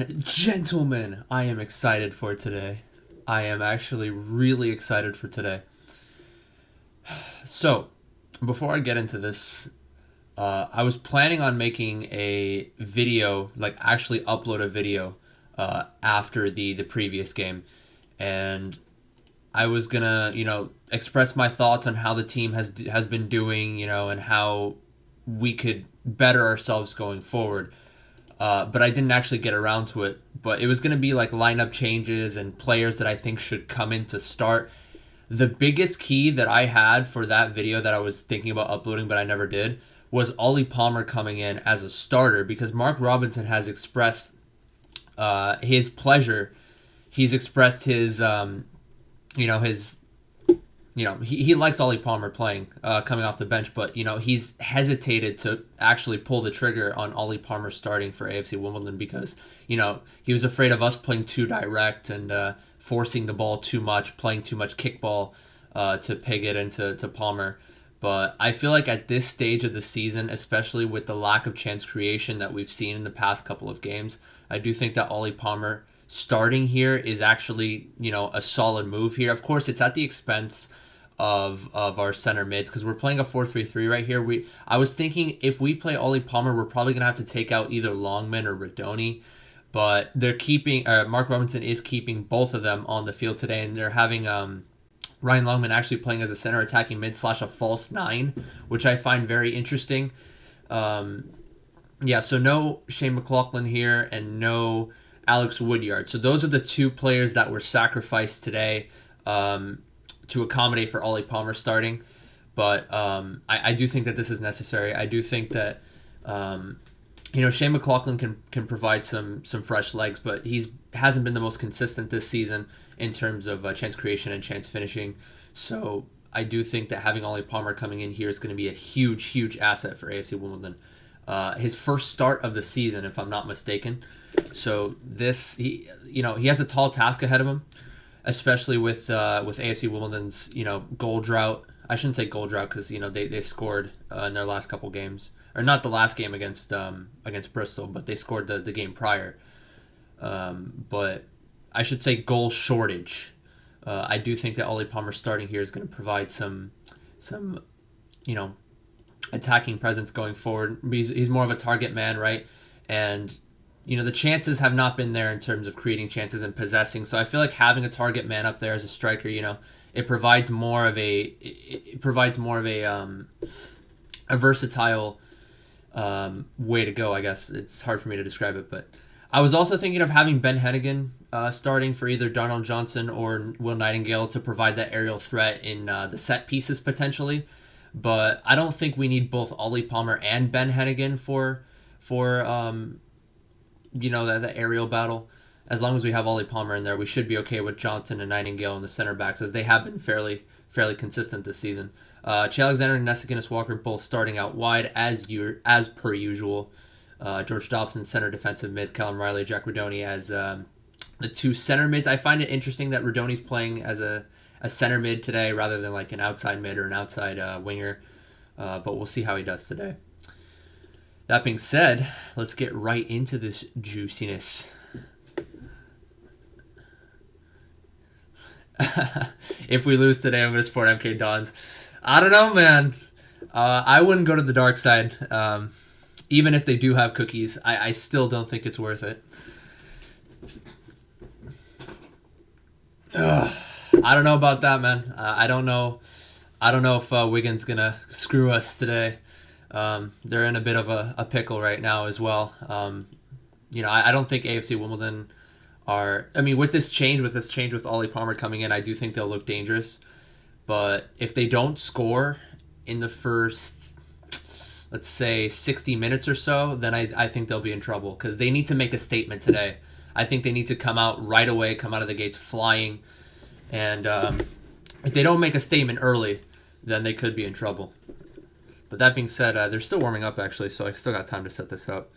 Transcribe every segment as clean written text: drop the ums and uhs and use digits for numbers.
And gentlemen, I am excited for today. I am actually really excited for today. So, before I get into this, I was planning on making a video, like actually upload a video after the previous game. And I was gonna, express my thoughts on how the team has been doing, and how we could better ourselves going forward. But I didn't actually get around to it. But it was going to be like lineup changes and players that I think should come in to start. The biggest key that I had for that video that I was thinking about uploading, but I never did, was Ollie Palmer coming in as a starter because Mark Robinson has expressed his pleasure. He's expressed his, he likes Ollie Palmer playing, coming off the bench, but, he's hesitated to actually pull the trigger on Ollie Palmer starting for AFC Wimbledon because, he was afraid of us playing too direct and forcing the ball too much, playing too much kickball to peg it into Palmer. But I feel like at this stage of the season, especially with the lack of chance creation that we've seen in the past couple of games, I do think that Ollie Palmer starting here is actually, a solid move here. Of course, it's at the expense of our center mids because we're playing a 4-3-3 right here. I was thinking if we play Ollie Palmer, we're probably gonna have to take out either Longman or Radoni, but they're keeping Mark Robinson is keeping both of them on the field today, and they're having Ryan Longman actually playing as a center attacking mid / a false 9, which I find very interesting. So no Shane McLaughlin here and no Alex Woodyard. So those are the two players that were sacrificed today to accommodate for Ollie Palmer starting. But I do think that this is necessary. I do think that Shane McLaughlin can provide some fresh legs, but hasn't been the most consistent this season in terms of chance creation and chance finishing. So I do think that having Ollie Palmer coming in here is going to be a huge, huge asset for AFC Wimbledon. His first start of the season, if I'm not mistaken. So he has a tall task ahead of him, especially with AFC Wimbledon's goal drought. I shouldn't say goal drought because they scored in their last couple games, or not the last game against Bristol, but they scored the game prior. But I should say goal shortage. I do think that Ollie Palmer starting here is going to provide some attacking presence going forward. He's more of a target man, right? And the chances have not been there in terms of creating chances and possessing. So I feel like having a target man up there as a striker, it provides more of a versatile way to go. I guess it's hard for me to describe it, but I was also thinking of having Ben Hennigan starting for either Darnell Johnson or Will Nightingale to provide that aerial threat in the set pieces potentially. But I don't think we need both Ollie Palmer and Ben Hennigan for that aerial battle. As long as we have Ollie Palmer in there, we should be okay with Johnson and Nightingale in the center backs, as they have been fairly consistent this season. Che Alexander and Nessa Guinness-Walker both starting out wide as per usual. George Dobson, center defensive mids, Callum Riley, Jack Radoni as the two center mids. I find it interesting that Radoni's playing as a center mid today rather than like an outside mid or an outside winger, but we'll see how he does today. That being said, let's get right into this juiciness. If we lose today, I'm going to support MK Dons. I don't know, man. I wouldn't go to the dark side. Even if they do have cookies, I still don't think it's worth it. I don't know about that, man. I don't know if Wigan's going to screw us today. They're in a bit of a pickle right now as well. I don't think AFC Wimbledon are... I mean, with this change with Ollie Palmer coming in, I do think they'll look dangerous. But if they don't score in the first, let's say, 60 minutes or so, then I think they'll be in trouble because they need to make a statement today. I think they need to come out right away, come out of the gates flying. And if they don't make a statement early, then they could be in trouble. But that being said, they're still warming up, actually, so I still got time to set this up.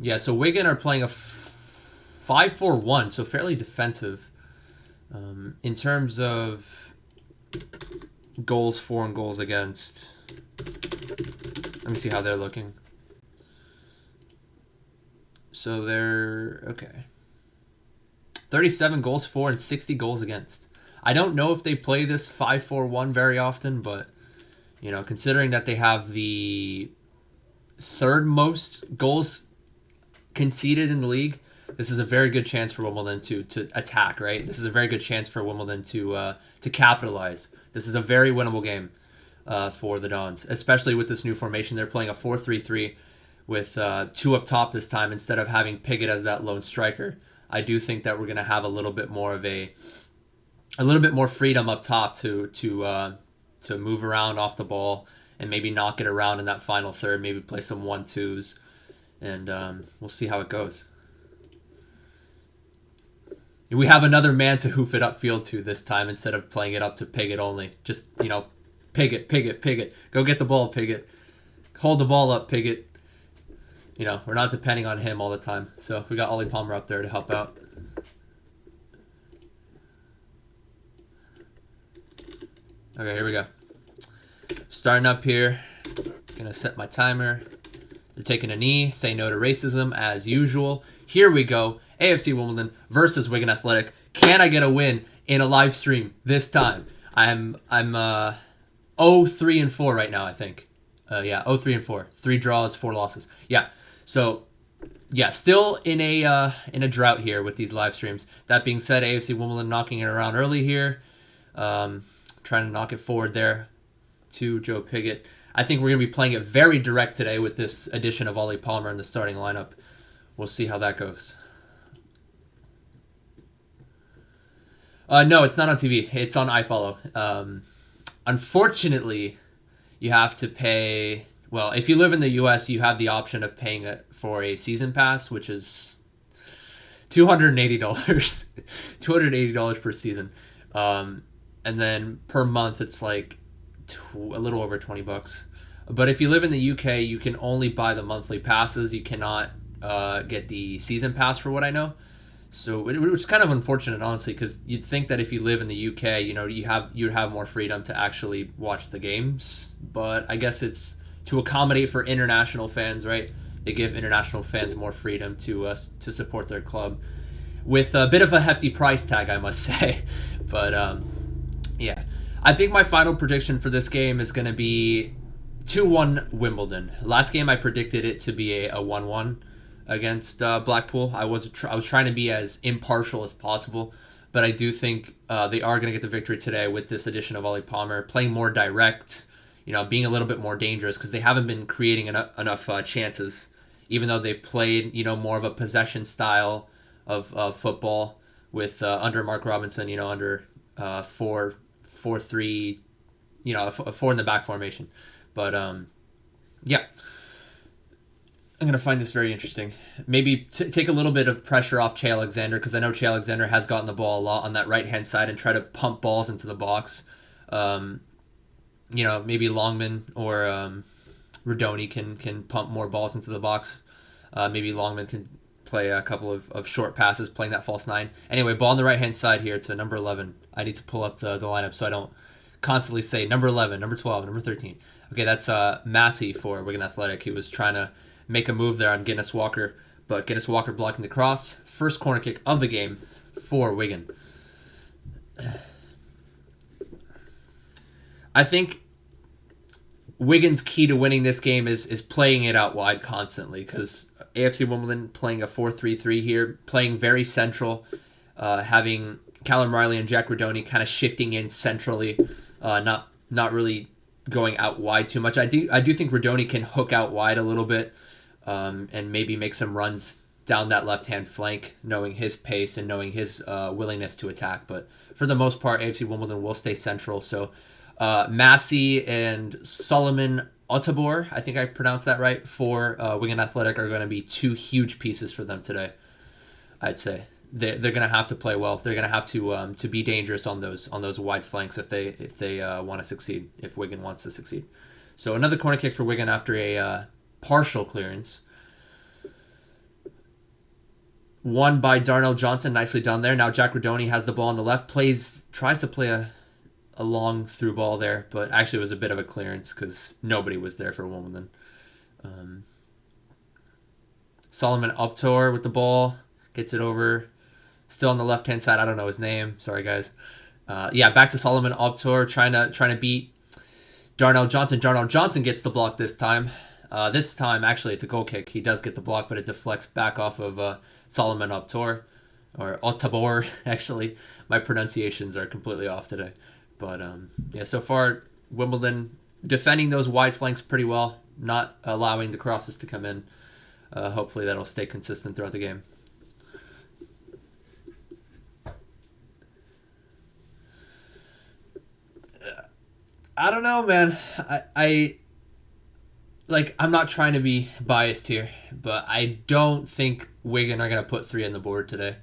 Yeah, so Wigan are playing a 5-4-1, so fairly defensive. In terms of goals for and goals against, let me see how they're looking. So they're okay. 37 goals for and 60 goals against. I don't know if they play this 5-4-1 very often, but considering that they have the third most goals conceded in the league, this is a very good chance for Wimbledon to attack, right? This is a very good chance for Wimbledon to capitalize. This is a very winnable game for the Dons, especially with this new formation. They're playing a 4-3-3 with two up top this time instead of having Piggott as that lone striker. I do think that we're going to have a little bit more freedom up top to move around off the ball and maybe knock it around in that final third. Maybe play some 1-2s, and we'll see how it goes. We have another man to hoof it upfield to this time instead of playing it up to Piggott only. Just Piggott. Go get the ball, Piggott. Hold the ball up, Piggott. We're not depending on him all the time. So we got Ollie Palmer up there to help out. Okay, here we go. Starting up here. Gonna set my timer. They're taking a knee. Say no to racism as usual. Here we go. AFC Wimbledon versus Wigan Athletic. Can I get a win in a live stream this time? I'm 0-3-4 right now, I think. 0-3-4. 3 draws, 4 losses. Yeah. So, still in a drought here with these live streams. That being said, AFC Wimbledon knocking it around early here. Trying to knock it forward there to Joe Piggott. I think we're going to be playing it very direct today with this addition of Ollie Palmer in the starting lineup. We'll see how that goes. No, it's not on TV. It's on iFollow. Unfortunately, you have to pay... Well, if you live in the U.S., you have the option of paying it for a season pass, which is $280. $280 per season. And then per month, it's like a little over $20. But if you live in the UK, you can only buy the monthly passes. You cannot get the season pass, for what I know. So, which is kind of unfortunate, honestly, because you'd think that if you live in the UK, you'd have more freedom to actually watch the games. But I guess it's to accommodate for international fans, right? They give international fans more freedom to support their club with a bit of a hefty price tag, I must say. But I think my final prediction for this game is going to be 2-1 Wimbledon. Last game I predicted it to be a 1-1 against Blackpool. I was trying to be as impartial as possible, but I do think they are going to get the victory today with this addition of Ollie Palmer, playing more direct, being a little bit more dangerous because they haven't been creating enough chances, even though they've played, more of a possession style of football with under Mark Robinson, under 4-3, a 4 in the back formation. But I'm going to find this very interesting. Maybe take a little bit of pressure off Che Alexander, because I know Che Alexander has gotten the ball a lot on that right-hand side and try to pump balls into the box. Maybe Longman or Rodoni can pump more balls into the box. Maybe Longman can play a couple of short passes, playing that false 9. Anyway, ball on the right-hand side here to number 11. I need to pull up the lineup so I don't constantly say number 11, number 12, number 13. Okay, that's Massey for Wigan Athletic. He was trying to make a move there on Guinness Walker, but Guinness Walker blocking the cross. First corner kick of the game for Wigan. I think Wigan's key to winning this game is playing it out wide constantly, because AFC Wimbledon playing a 4-3-3 here, playing very central, having Callum Riley and Jack Rodoni kind of shifting in centrally, not really going out wide too much. I do think Rodoni can hook out wide a little bit, and maybe make some runs down that left-hand flank, knowing his pace and knowing his willingness to attack. But for the most part, AFC Wimbledon will stay central. So Massey and Solomon Otabor, I think I pronounced that right, for Wigan Athletic are going to be two huge pieces for them today. I'd say they're going to have to play well. They're going to have to be dangerous on those wide flanks if they want to succeed. If Wigan wants to succeed. So another corner kick for Wigan after a partial clearance. Won by Darnell Johnson, nicely done there. Now Jack Rodoni has the ball on the left, tries to play a long through ball there, but actually it was a bit of a clearance because nobody was there for Wimbledon. Solomon Uptor with the ball. Gets it over. Still on the left-hand side. I don't know his name. Sorry, guys. Yeah, back to Solomon Uptor trying to beat Darnell Johnson. Darnell Johnson gets the block this time. This time, actually, it's a goal kick. He does get the block, but it deflects back off of Solomon Uptor. Or Otabor, actually. My pronunciations are completely off today. But, yeah, so far, Wimbledon defending those wide flanks pretty well. Not allowing the crosses to come in. Hopefully that'll stay consistent throughout the game. I don't know, man. I'm not trying to be biased here, but I don't think Wigan are going to put 3 on the board today.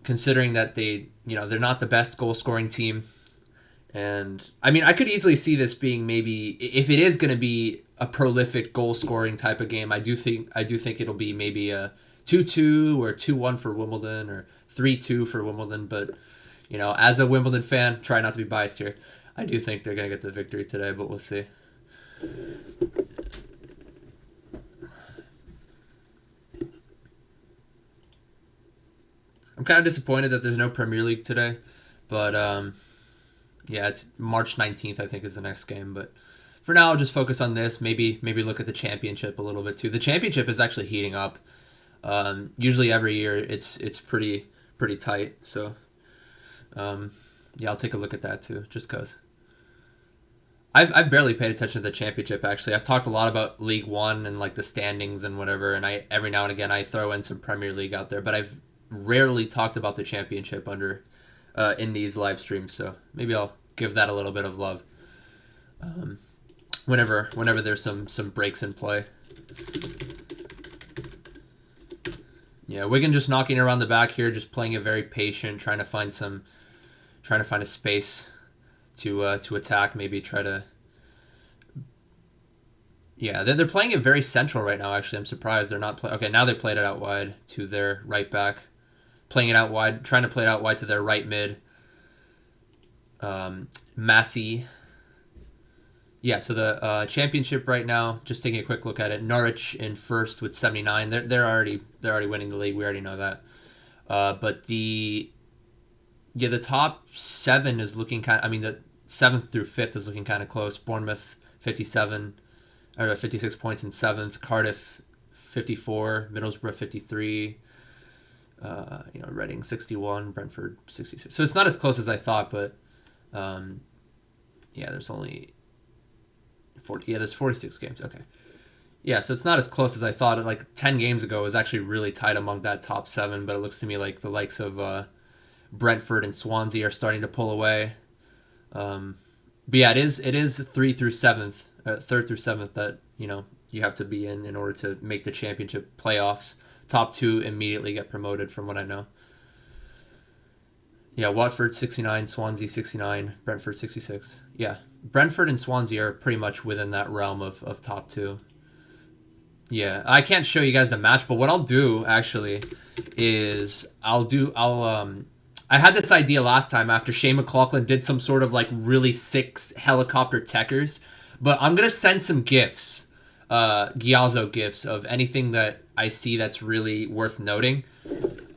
Considering that they're not the best goal-scoring team. And, I mean, I could easily see this being maybe, if it is going to be a prolific goal-scoring type of game, I do think it'll be maybe a 2-2 or 2-1 for Wimbledon or 3-2 for Wimbledon. But, as a Wimbledon fan, try not to be biased here. I do think they're going to get the victory today, but we'll see. I'm kind of disappointed that there's no Premier League today, but yeah, it's March 19th, I think, is the next game. But for now, I'll just focus on this. Maybe look at the championship a little bit too. The championship is actually heating up. Usually every year, it's pretty tight. So yeah, I'll take a look at that too, just because. I've barely paid attention to the championship, actually. I've talked a lot about League One and like the standings and whatever, and every now and again I throw in some Premier League out there, but I've rarely talked about the championship in these live streams, so maybe I'll give that a little bit of love whenever there's some breaks in play. Yeah, Wigan just knocking around the back here, just playing it very patient, trying to find a space to attack, maybe try to. Yeah, they're playing it very central right now. Actually, I'm surprised they're not playing. Okay, now they played it out wide to their right back, playing it out wide, trying to play it out wide to their right mid. Massey. Yeah, so the championship right now. Just taking a quick look at it. Norwich in first with 79. They're already winning the league. We already know that. But the top 7 is looking kind of. I mean, the 7th through 5th is looking kind of close. Bournemouth 56 points in 7th. Cardiff 54. Middlesbrough 53. Reading 61. Brentford 66. So it's not as close as I thought, but yeah, there's only 40. Yeah, there's 46 games. Okay. Yeah, so it's not as close as I thought. Like 10 games ago, it was actually really tight among that top 7, but it looks to me like the likes of Brentford and Swansea are starting to pull away. But yeah, it is 3rd through 7th that you have to be in order to make the championship playoffs. Top 2 immediately get promoted, from what I know. Yeah, Watford 69, Swansea 69, Brentford 66. Yeah, Brentford and Swansea are pretty much within that realm of top 2. Yeah, I can't show you guys the match, but what I'll do actually is I had this idea last time after Shane McLaughlin did some sort of like really sick helicopter techers, but I'm gonna send some GIFs, Giazzo GIFs of anything that I see that's really worth noting.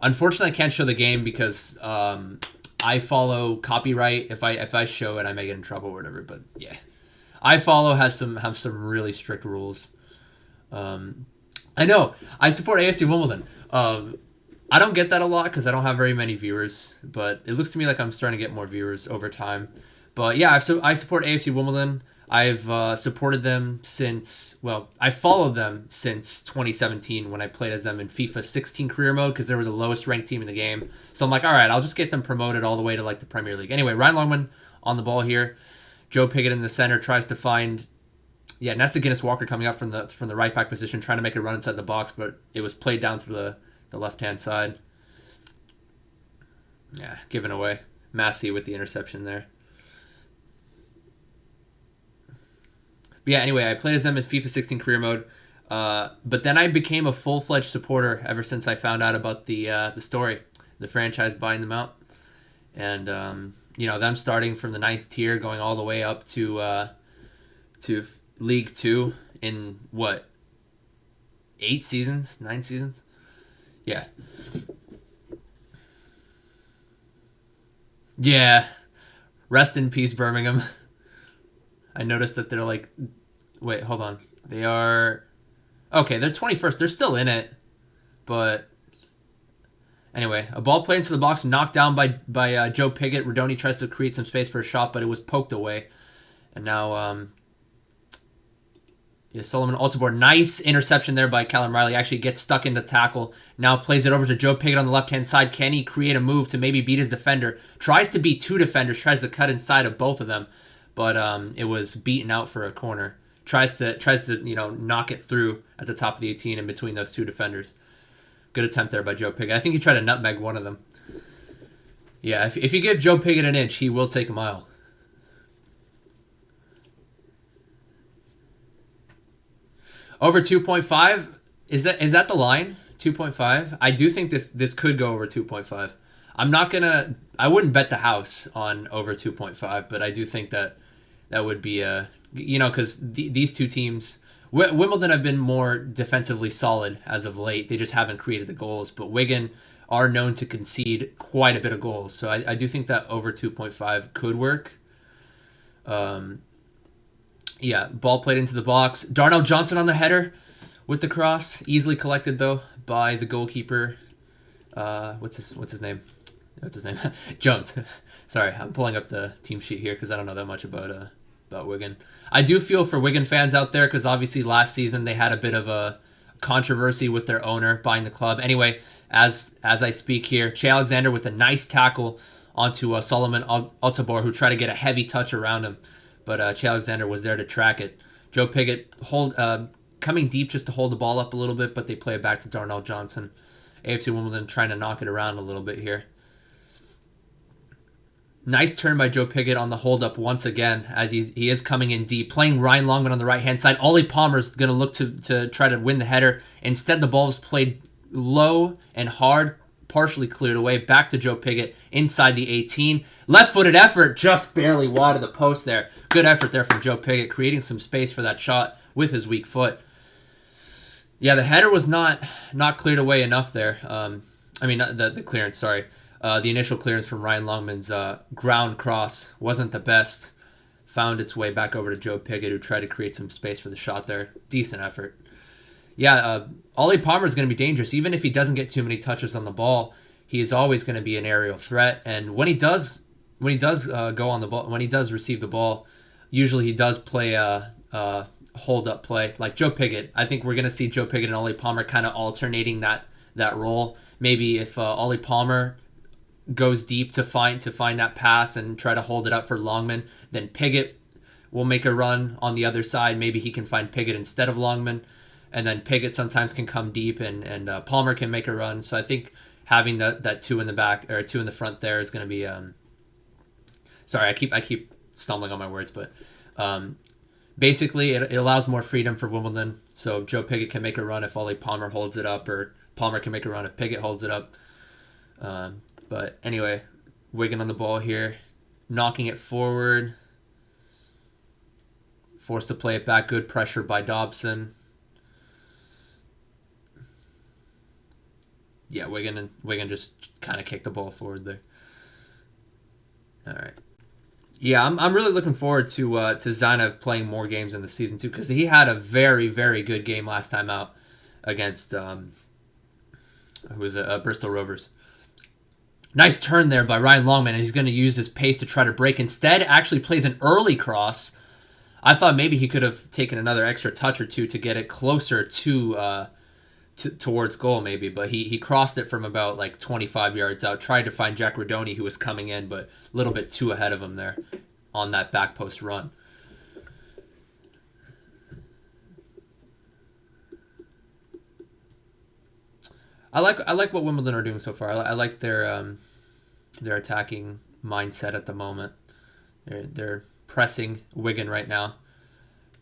Unfortunately, I can't show the game because I follow copyright. If I show it, I may get in trouble or whatever. But yeah, have some really strict rules. I know I support AFC Wimbledon. I don't get that a lot because I don't have very many viewers, but it looks to me like I'm starting to get more viewers over time. But yeah, I support AFC Wimbledon. I've supported them I followed them since 2017 when I played as them in FIFA 16 career mode because they were the lowest ranked team in the game. So I'm like, all right, I'll just get them promoted all the way to like the Premier League. Anyway, Ryan Longman on the ball here. Joe Piggott in the center tries to find, Nesta Guinness-Walker coming up from the right back position, trying to make a run inside the box, but it was played down to the left-hand side. Yeah, given away. Massey with the interception there. But yeah, anyway, I played as them in FIFA 16 career mode. But then I became a full-fledged supporter ever since I found out about the story, the franchise buying them out. And, them starting from the 9th tier, going all the way up to League 2 in, 8 seasons, 9 seasons. Yeah. Yeah. Rest in peace, Birmingham. I noticed that they're like, wait, hold on. They are, okay, they're 21st. They're still in it, but anyway, a ball played into the box, knocked down by Joe Pigott. Rodoni tries to create some space for a shot, but it was poked away. And now, Solomon Altibore, nice interception there by Callum Riley. Actually gets stuck into tackle. Now plays it over to Joe Pigott on the left-hand side. Can he create a move to maybe beat his defender? Tries to beat 2 defenders, tries to cut inside of both of them, but it was beaten out for a corner. Tries to knock it through at the top of the 18 in between those 2 defenders. Good attempt there by Joe Pigott. I think he tried to nutmeg one of them. Yeah, if you give Joe Pigott an inch, he will take a mile. Over 2.5, is that the line? 2.5. I do think this could go over 2.5. I wouldn't bet the house on over 2.5, but I do think that would be because these two teams, Wimbledon have been more defensively solid as of late. They just haven't created the goals, but Wigan are known to concede quite a bit of goals. So I do think that over 2.5 could work. Yeah, ball played into the box. Darnell Johnson on the header with the cross. Easily collected, though, by the goalkeeper. What's his name? Jones. Sorry, I'm pulling up the team sheet here because I don't know that much about Wigan. I do feel for Wigan fans out there because obviously last season they had a bit of a controversy with their owner buying the club. Anyway, as I speak here, Che Alexander with a nice tackle onto Solomon Altibore, who tried to get a heavy touch around him. But Che Alexander was there to track it. Joe Pigott coming deep just to hold the ball up a little bit, but they play it back to Darnell Johnson. AFC Wimbledon trying to knock it around a little bit here. Nice turn by Joe Pigott on the hold-up once again, as he is coming in deep. Playing Ryan Longman on the right-hand side. Ollie Palmer's going to look to try to win the header. Instead, the ball was played low and hard, partially cleared away, back to Joe Pigott inside the 18. Left-footed effort, just barely wide of the post there. Good effort there from Joe Pigott, creating some space for that shot with his weak foot. Yeah, the header was not cleared away enough there. The clearance, sorry. The initial clearance from Ryan Longman's ground cross wasn't the best. Found its way back over to Joe Pigott, who tried to create some space for the shot there. Decent effort. Yeah, Ollie Palmer is going to be dangerous. Even if he doesn't get too many touches on the ball, he is always going to be an aerial threat. And when he does go on the ball, when he does receive the ball, usually he does play a hold-up play. Like Joe Pigott, I think we're going to see Joe Pigott and Ollie Palmer kind of alternating that role. Maybe if Ollie Palmer goes deep to find that pass and try to hold it up for Longman, then Pigott will make a run on the other side. Maybe he can find Pigott instead of Longman. And then Pigott sometimes can come deep, and Palmer can make a run. So I think having that 2 in the back or 2 in the front there is going to be. Sorry, I keep stumbling on my words, but basically it allows more freedom for Wimbledon. So Joe Pigott can make a run if Ollie Palmer holds it up, or Palmer can make a run if Pigott holds it up. But anyway, Wigan on the ball here, knocking it forward. Forced to play it back. Good pressure by Dobson. Yeah, Wigan just kind of kicked the ball forward there. All right. Yeah, I'm really looking forward to Zanev playing more games in the season too, because he had a very, very good game last time out against Bristol Rovers. Nice turn there by Ryan Longman, and he's going to use his pace to try to break. Instead, actually plays an early cross. I thought maybe he could have taken another extra touch or two to get it closer towards goal maybe, but he crossed it from about like 25 yards out, tried to find Jack Rodoni, who was coming in, but a little bit too ahead of him there on that back post run. I like what Wimbledon are doing so far. I like their attacking mindset at the moment. They're pressing Wigan right now,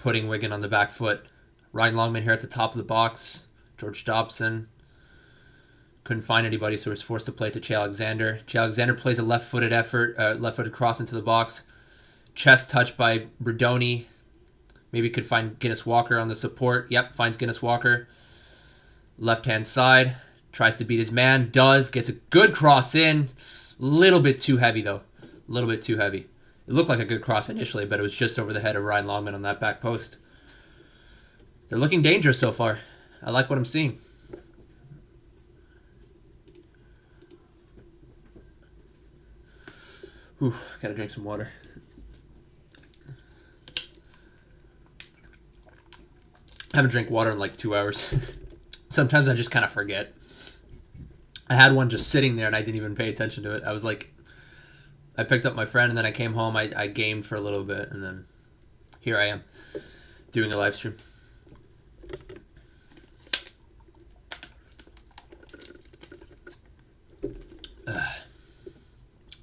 putting Wigan on the back foot. Ryan Longman here at the top of the box. George Dobson couldn't find anybody, so was forced to play to Che Alexander. Che Alexander plays a left-footed cross into the box. Chest touch by Rodoni. Maybe could find Guinness Walker on the support. Yep, finds Guinness Walker. Left-hand side, tries to beat his man, gets a good cross in. Little bit too heavy, though. A little bit too heavy. It looked like a good cross initially, but it was just over the head of Ryan Longman on that back post. They're looking dangerous so far. I like what I'm seeing. Whew, gotta drink some water. I haven't drank water in like 2 hours. Sometimes I just kind of forget. I had one just sitting there and I didn't even pay attention to it. I was like, I picked up my friend and then I came home. I gamed for a little bit and then here I am doing a live stream.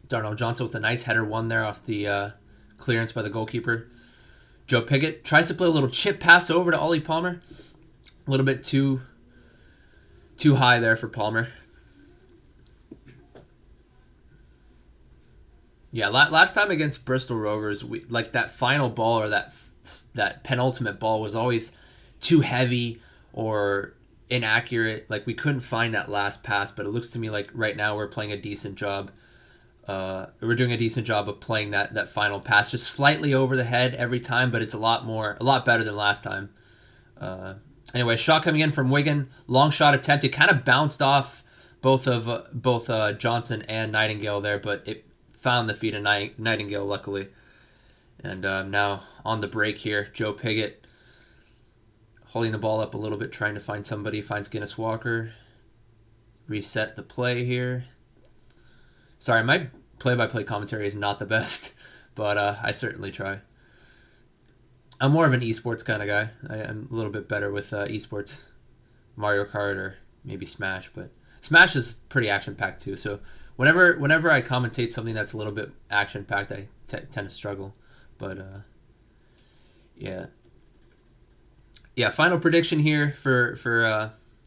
Darnell Johnson with a nice header one there off the clearance by the goalkeeper. Joe Pigott tries to play a little chip pass over to Ollie Palmer. A little bit too high there for Palmer. Yeah, last time against Bristol Rovers, like that final ball or that penultimate ball was always too heavy or inaccurate. Like we couldn't find that last pass, but it looks to me like right now we're playing a decent job. We're doing a decent job of playing that final pass, just slightly over the head every time, but it's a lot better than last time. Anyway, shot coming in from Wigan, long shot attempt. It kind of bounced off both Johnson and Nightingale there, but it found the feet of Nightingale luckily. And now on the break here, Joe Pigott holding the ball up a little bit, trying to find somebody. Finds Guinness Walker. Reset the play here. Sorry, my play-by-play commentary is not the best, but I certainly try. I'm more of an esports kind of guy. I'm a little bit better with esports, Mario Kart or maybe Smash, but Smash is pretty action-packed too. So whenever I commentate something that's a little bit action-packed, I tend to struggle. But yeah. Final prediction here for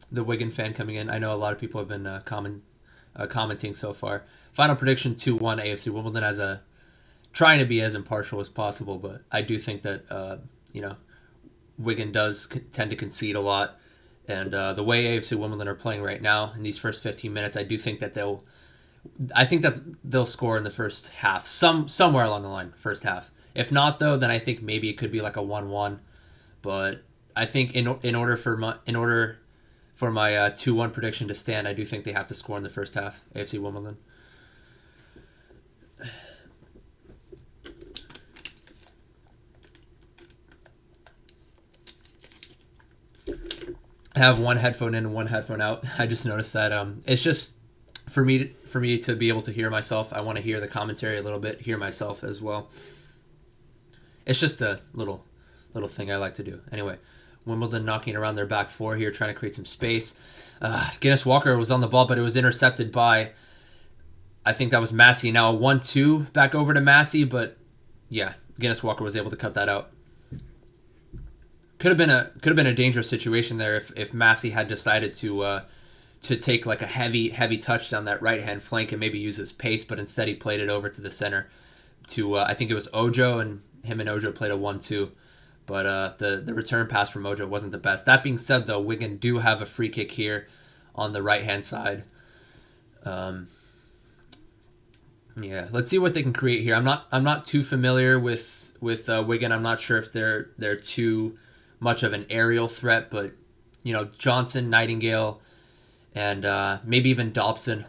the Wigan fan coming in. I know a lot of people have been commenting so far. Final prediction 2-1 AFC Wimbledon, as trying to be as impartial as possible, but I do think that Wigan does tend to concede a lot, and the way AFC Wimbledon are playing right now in these first 15 minutes, I do think that they'll score in the first half, somewhere along the line, first half. If not though, then I think maybe it could be like a 1-1, but I think in order for my 2-1 prediction to stand, I do think they have to score in the first half, AFC Wimbledon. I have one headphone in and one headphone out. I just noticed that it's just for me to be able to hear myself. I want to hear the commentary a little bit, hear myself as well. It's just a little thing I like to do. Anyway, Wimbledon knocking around their back four here, trying to create some space. Guinness Walker was on the ball, but it was intercepted by, I think that was Massey. Now a 1-2 back over to Massey, but yeah, Guinness Walker was able to cut that out. Could have been a dangerous situation there if Massey had decided to take like a heavy touch down that right hand flank and maybe use his pace, but instead he played it over to the center to I think it was Ojo, and him and Ojo played a 1-2. But the return pass from Ojo wasn't the best. That being said, though, Wigan do have a free kick here on the right hand side. Yeah, let's see what they can create here. I'm not too familiar with Wigan. I'm not sure if they're too much of an aerial threat, but Johnson, Nightingale, and maybe even Dobson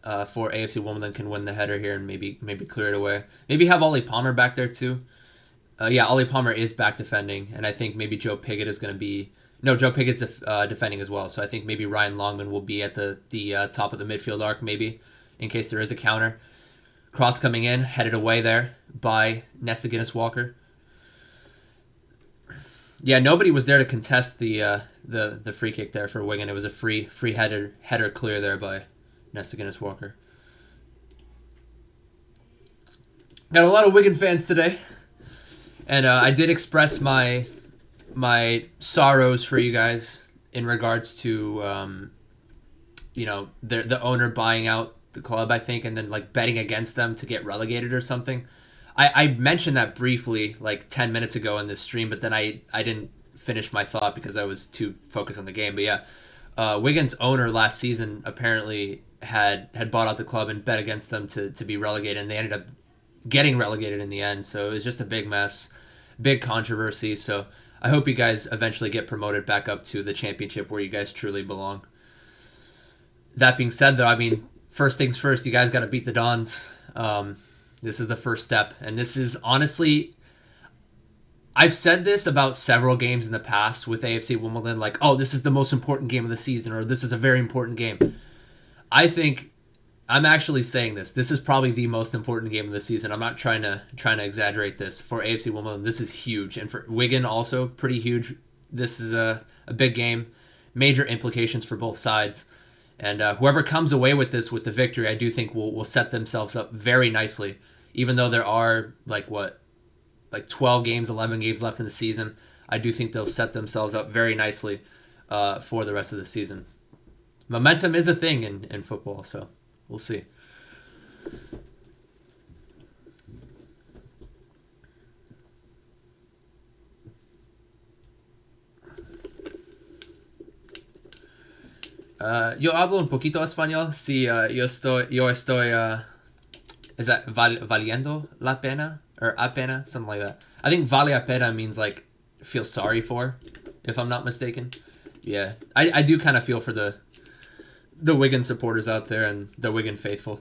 for AFC Wimbledon can win the header here and maybe clear it away. Maybe have Ollie Palmer back there too. Ollie Palmer is back defending, and I think maybe Joe Pigott is going to be... No, Joe Pigott's defending as well, so I think maybe Ryan Longman will be at the top of the midfield arc maybe, in case there is a counter. Cross coming in, headed away there by Nesta Guinness Walker. Yeah, nobody was there to contest the free kick there for Wigan. It was a free header clear there by Nesta Guinness Walker. Got a lot of Wigan fans today. And I did express my sorrows for you guys in regards to the owner buying out the club, I think, and then like betting against them to get relegated or something. I mentioned that briefly like 10 minutes ago in this stream, but then I didn't finish my thought because I was too focused on the game. But yeah, Wigan's owner last season apparently had bought out the club and bet against them to be relegated, and they ended up getting relegated in the end. So it was just a big mess, big controversy. So I hope you guys eventually get promoted back up to the championship where you guys truly belong. That being said, though, I mean, first things first, you guys got to beat the Dons. This is the first step, and this is honestly, I've said this about several games in the past with AFC Wimbledon, like, oh, this is the most important game of the season, or this is a very important game. I think I'm actually saying this. This is probably the most important game of the season. I'm not trying to exaggerate this. For AFC Wimbledon, this is huge, and for Wigan also pretty huge. This is a big game, major implications for both sides. And whoever comes away with this, with the victory, I do think will set themselves up very nicely. Even though there are, like 12 games, 11 games left in the season, I do think they'll set themselves up very nicely for the rest of the season. Momentum is a thing in football, so we'll see. Yo hablo un poquito español. Sí, yo estoy, is that valiendo la pena? Or a pena? Something like that. I think vale a pena means, like, feel sorry for, if I'm not mistaken. Yeah, I do kind of feel for the Wigan supporters out there and the Wigan faithful.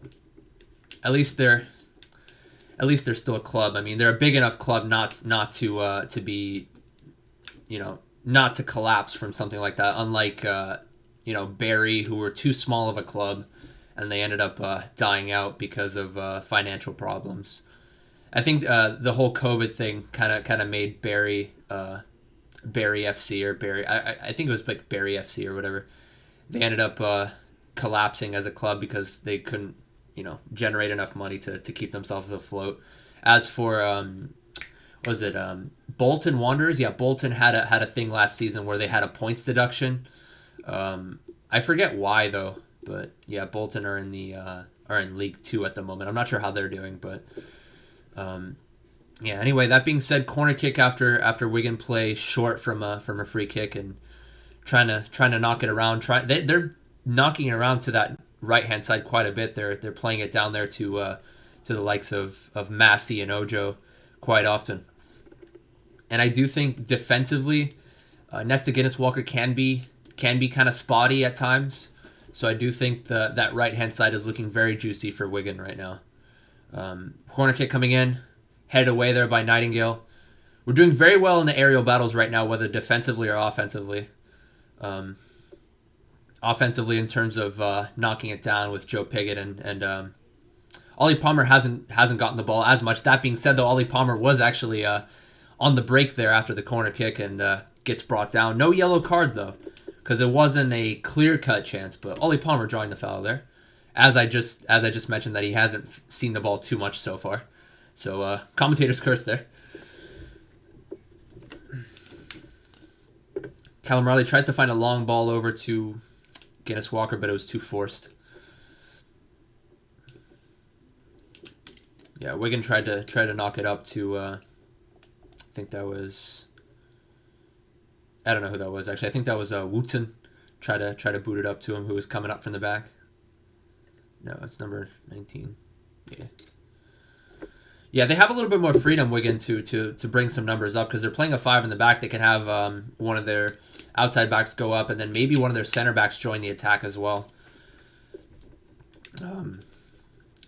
At least they're still a club. I mean, they're a big enough club not to be, not to collapse from something like that. Unlike Barry, who were too small of a club, and they ended up dying out because of financial problems. I think the whole COVID thing kind of made Barry FC or Barry. I think it was like Barry FC or whatever. They ended up collapsing as a club because they couldn't, generate enough money to keep themselves afloat. As for Bolton Wanderers? Yeah, Bolton had a thing last season where they had a points deduction. I forget why though, but yeah, Bolton are in League 2 at the moment. I'm not sure how they're doing, but yeah. Anyway, that being said, corner kick after Wigan play short from a free kick and trying to knock it around. They're knocking it around to that right hand side quite a bit. They're playing it down there to the likes of Massey and Ojo quite often. And I do think defensively, Nesta Guinness-Walker can be kind of spotty at times. So I do think that right-hand side is looking very juicy for Wigan right now. Corner kick coming in, headed away there by Nightingale. We're doing very well in the aerial battles right now, whether defensively or offensively. Offensively in terms of knocking it down with Joe Pigott and Ollie Palmer hasn't gotten the ball as much. That being said, though, Ollie Palmer was actually on the break there after the corner kick and gets brought down. No yellow card, though, because it wasn't a clear-cut chance, but Ollie Palmer drawing the foul there. As I just mentioned that he hasn't seen the ball too much so far. So commentator's curse there. Callum Riley tries to find a long ball over to Guinness-Walker, but it was too forced. Yeah, Wigan tried to knock it up to I think that was, I don't know who that was actually. I think that was Wootson. Try to boot it up to him, who was coming up from the back. No, it's number 19. Yeah, they have a little bit more freedom, Wigan, to bring some numbers up because they're playing a 5 in the back. They can have one of their outside backs go up, and then maybe one of their center backs join the attack as well. But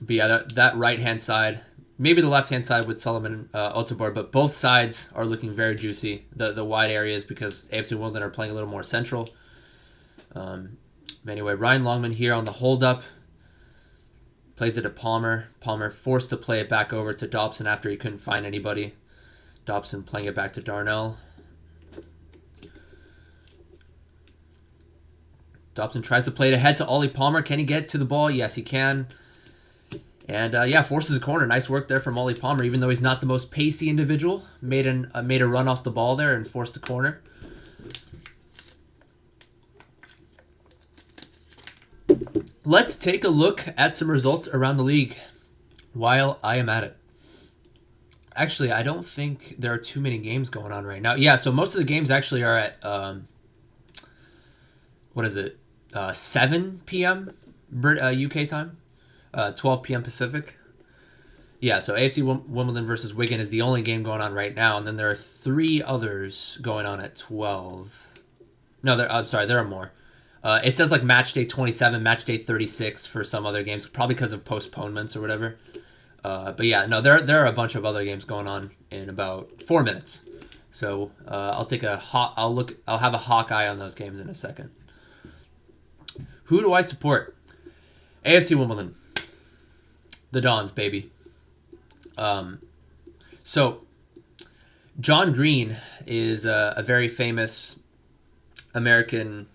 yeah, that right-hand side, maybe the left-hand side with Solomon Otobor, but both sides are looking very juicy, the wide areas, because AFC Wimbledon are playing a little more central. Anyway, Ryan Longman here on the hold-up. Plays it to Palmer. Palmer forced to play it back over to Dobson after he couldn't find anybody. Dobson playing it back to Darnell. Dobson tries to play it ahead to Ollie Palmer. Can he get to the ball? Yes, he can. And yeah, forces a corner. Nice work there from Ollie Palmer, even though he's not the most pacey individual. Made a run off the ball there and forced a corner. Let's take a look at some results around the league while I am at it. Actually, I don't think there are too many games going on right now. Yeah, so most of the games actually are at what is it? 7 p.m. UK time, 12 p.m. Pacific. Yeah, so AFC Wimbledon versus Wigan is the only game going on right now, and then there are 3 others going on at 12. No, I'm sorry, there are more. It says like match day 27, match day 36 for some other games, probably because of postponements or whatever. But yeah, no, there are a bunch of other games going on in about 4 minutes. So I'll have a hawk eye on those games in a second. Who do I support? AFC Wimbledon. The Dons, baby. So John Green is a very famous American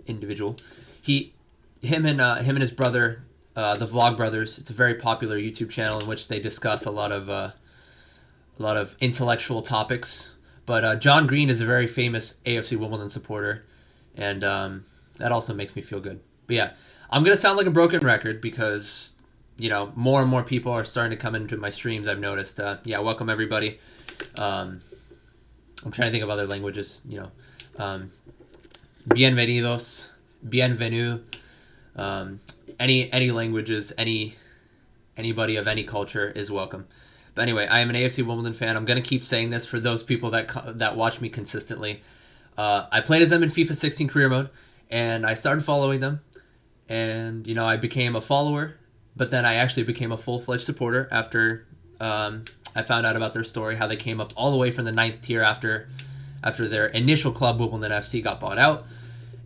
individual. Him and his brother, the Vlog Brothers. It's a very popular YouTube channel in which they discuss a lot of intellectual topics. But John Green is a very famous AFC Wimbledon supporter, and that also makes me feel good. But yeah, I'm gonna sound like a broken record because more and more people are starting to come into my streams. I've noticed. Yeah, welcome everybody. I'm trying to think of other languages. Bienvenidos, bienvenue. Any languages, anybody of any culture is welcome. But anyway, I am an AFC Wimbledon fan. I'm gonna keep saying this for those people that watch me consistently. I played as them in FIFA 16 career mode, and I started following them, and I became a follower. But then I actually became a full-fledged supporter after I found out about their story, how they came up all the way from the 9th tier after their initial club, Wimbledon FC, got bought out.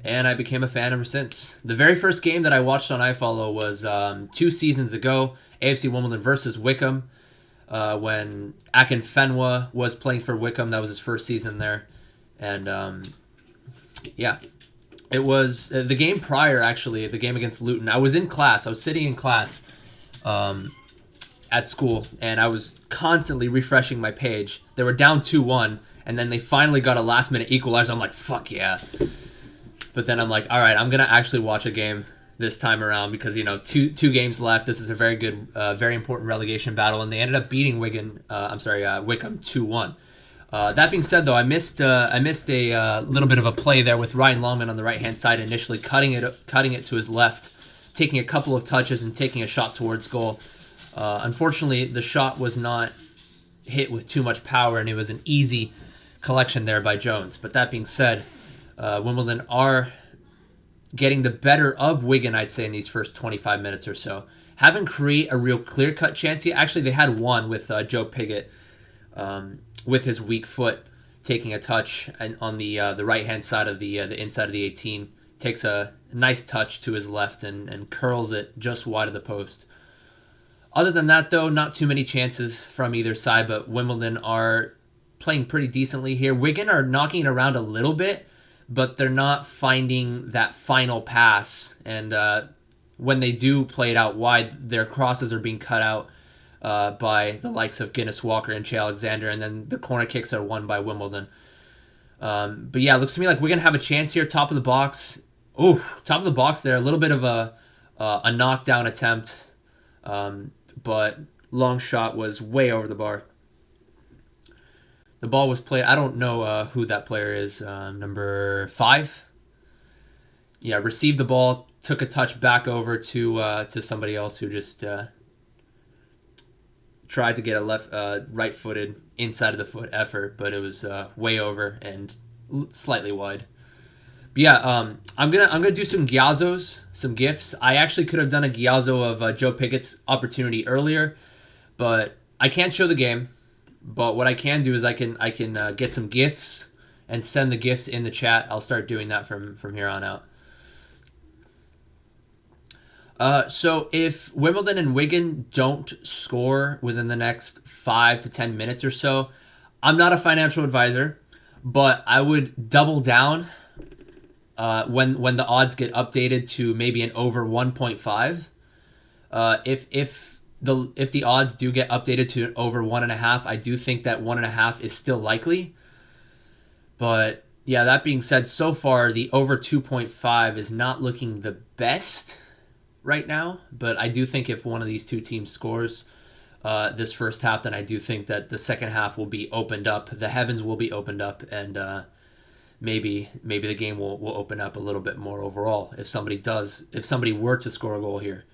And I became a fan ever since. The very first game that I watched on iFollow was 2 seasons ago, AFC Wimbledon versus Wickham, when Akinfenwa was playing for Wickham. That was his first season there. And yeah. It was the game prior, actually, the game against Luton. I was in class. I was sitting in class at school, and I was constantly refreshing my page. They were down 2-1, and then they finally got a last-minute equalizer. I'm like, fuck yeah. But then I'm like, all right, I'm going to actually watch a game this time around because, two games left. This is a very good, very important relegation battle, and they ended up beating Wickham 2-1. That being said, though, I missed a little bit of a play there with Ryan Longman on the right-hand side initially, cutting it to his left, taking a couple of touches and taking a shot towards goal. Unfortunately, the shot was not hit with too much power, and it was an easy collection there by Jones. But that being said, Wimbledon are getting the better of Wigan, I'd say, in these first 25 minutes or so. Haven't created a real clear-cut chance yet. Actually, they had one with Joe Pigott, with his weak foot taking a touch and on the right-hand side of the inside of the 18, takes a nice touch to his left and curls it just wide of the post. Other than that, though, not too many chances from either side, but Wimbledon are playing pretty decently here. Wigan are knocking it around a little bit, but they're not finding that final pass, and when they do play it out wide, their crosses are being cut out by the likes of Guinness Walker and Che Alexander, and then the corner kicks are won by Wimbledon. But yeah, it looks to me like we're going to have a chance here. Top of the box. Ooh, top of the box there. A little bit of a knockdown attempt, but long shot was way over the bar. The ball was played. I don't know who that player is. Number 5. Yeah, received the ball, took a touch back over to somebody else who just tried to get a right-footed inside of the foot effort, but it was way over and slightly wide. But yeah, I'm gonna do some Giazzos, some gifs. I actually could have done a Giazzo of Joe Pigott's opportunity earlier, but I can't show the game. But what I can do is I can get some gifs and send the gifs in the chat. I'll start doing that from here on out. So if Wimbledon and Wigan don't score within the next 5 to 10 minutes or so, I'm not a financial advisor, but I would double down when the odds get updated to maybe an over 1.5. If the odds do get updated to an over 1.5, I do think that 1.5 is still likely. But yeah, that being said, so far the over 2.5 is not looking the best right now, but I do think if one of these two teams scores this first half, then I do think that the second half will be opened up. The heavens will be opened up, and maybe the game will open up a little bit more overall if somebody were to score a goal here.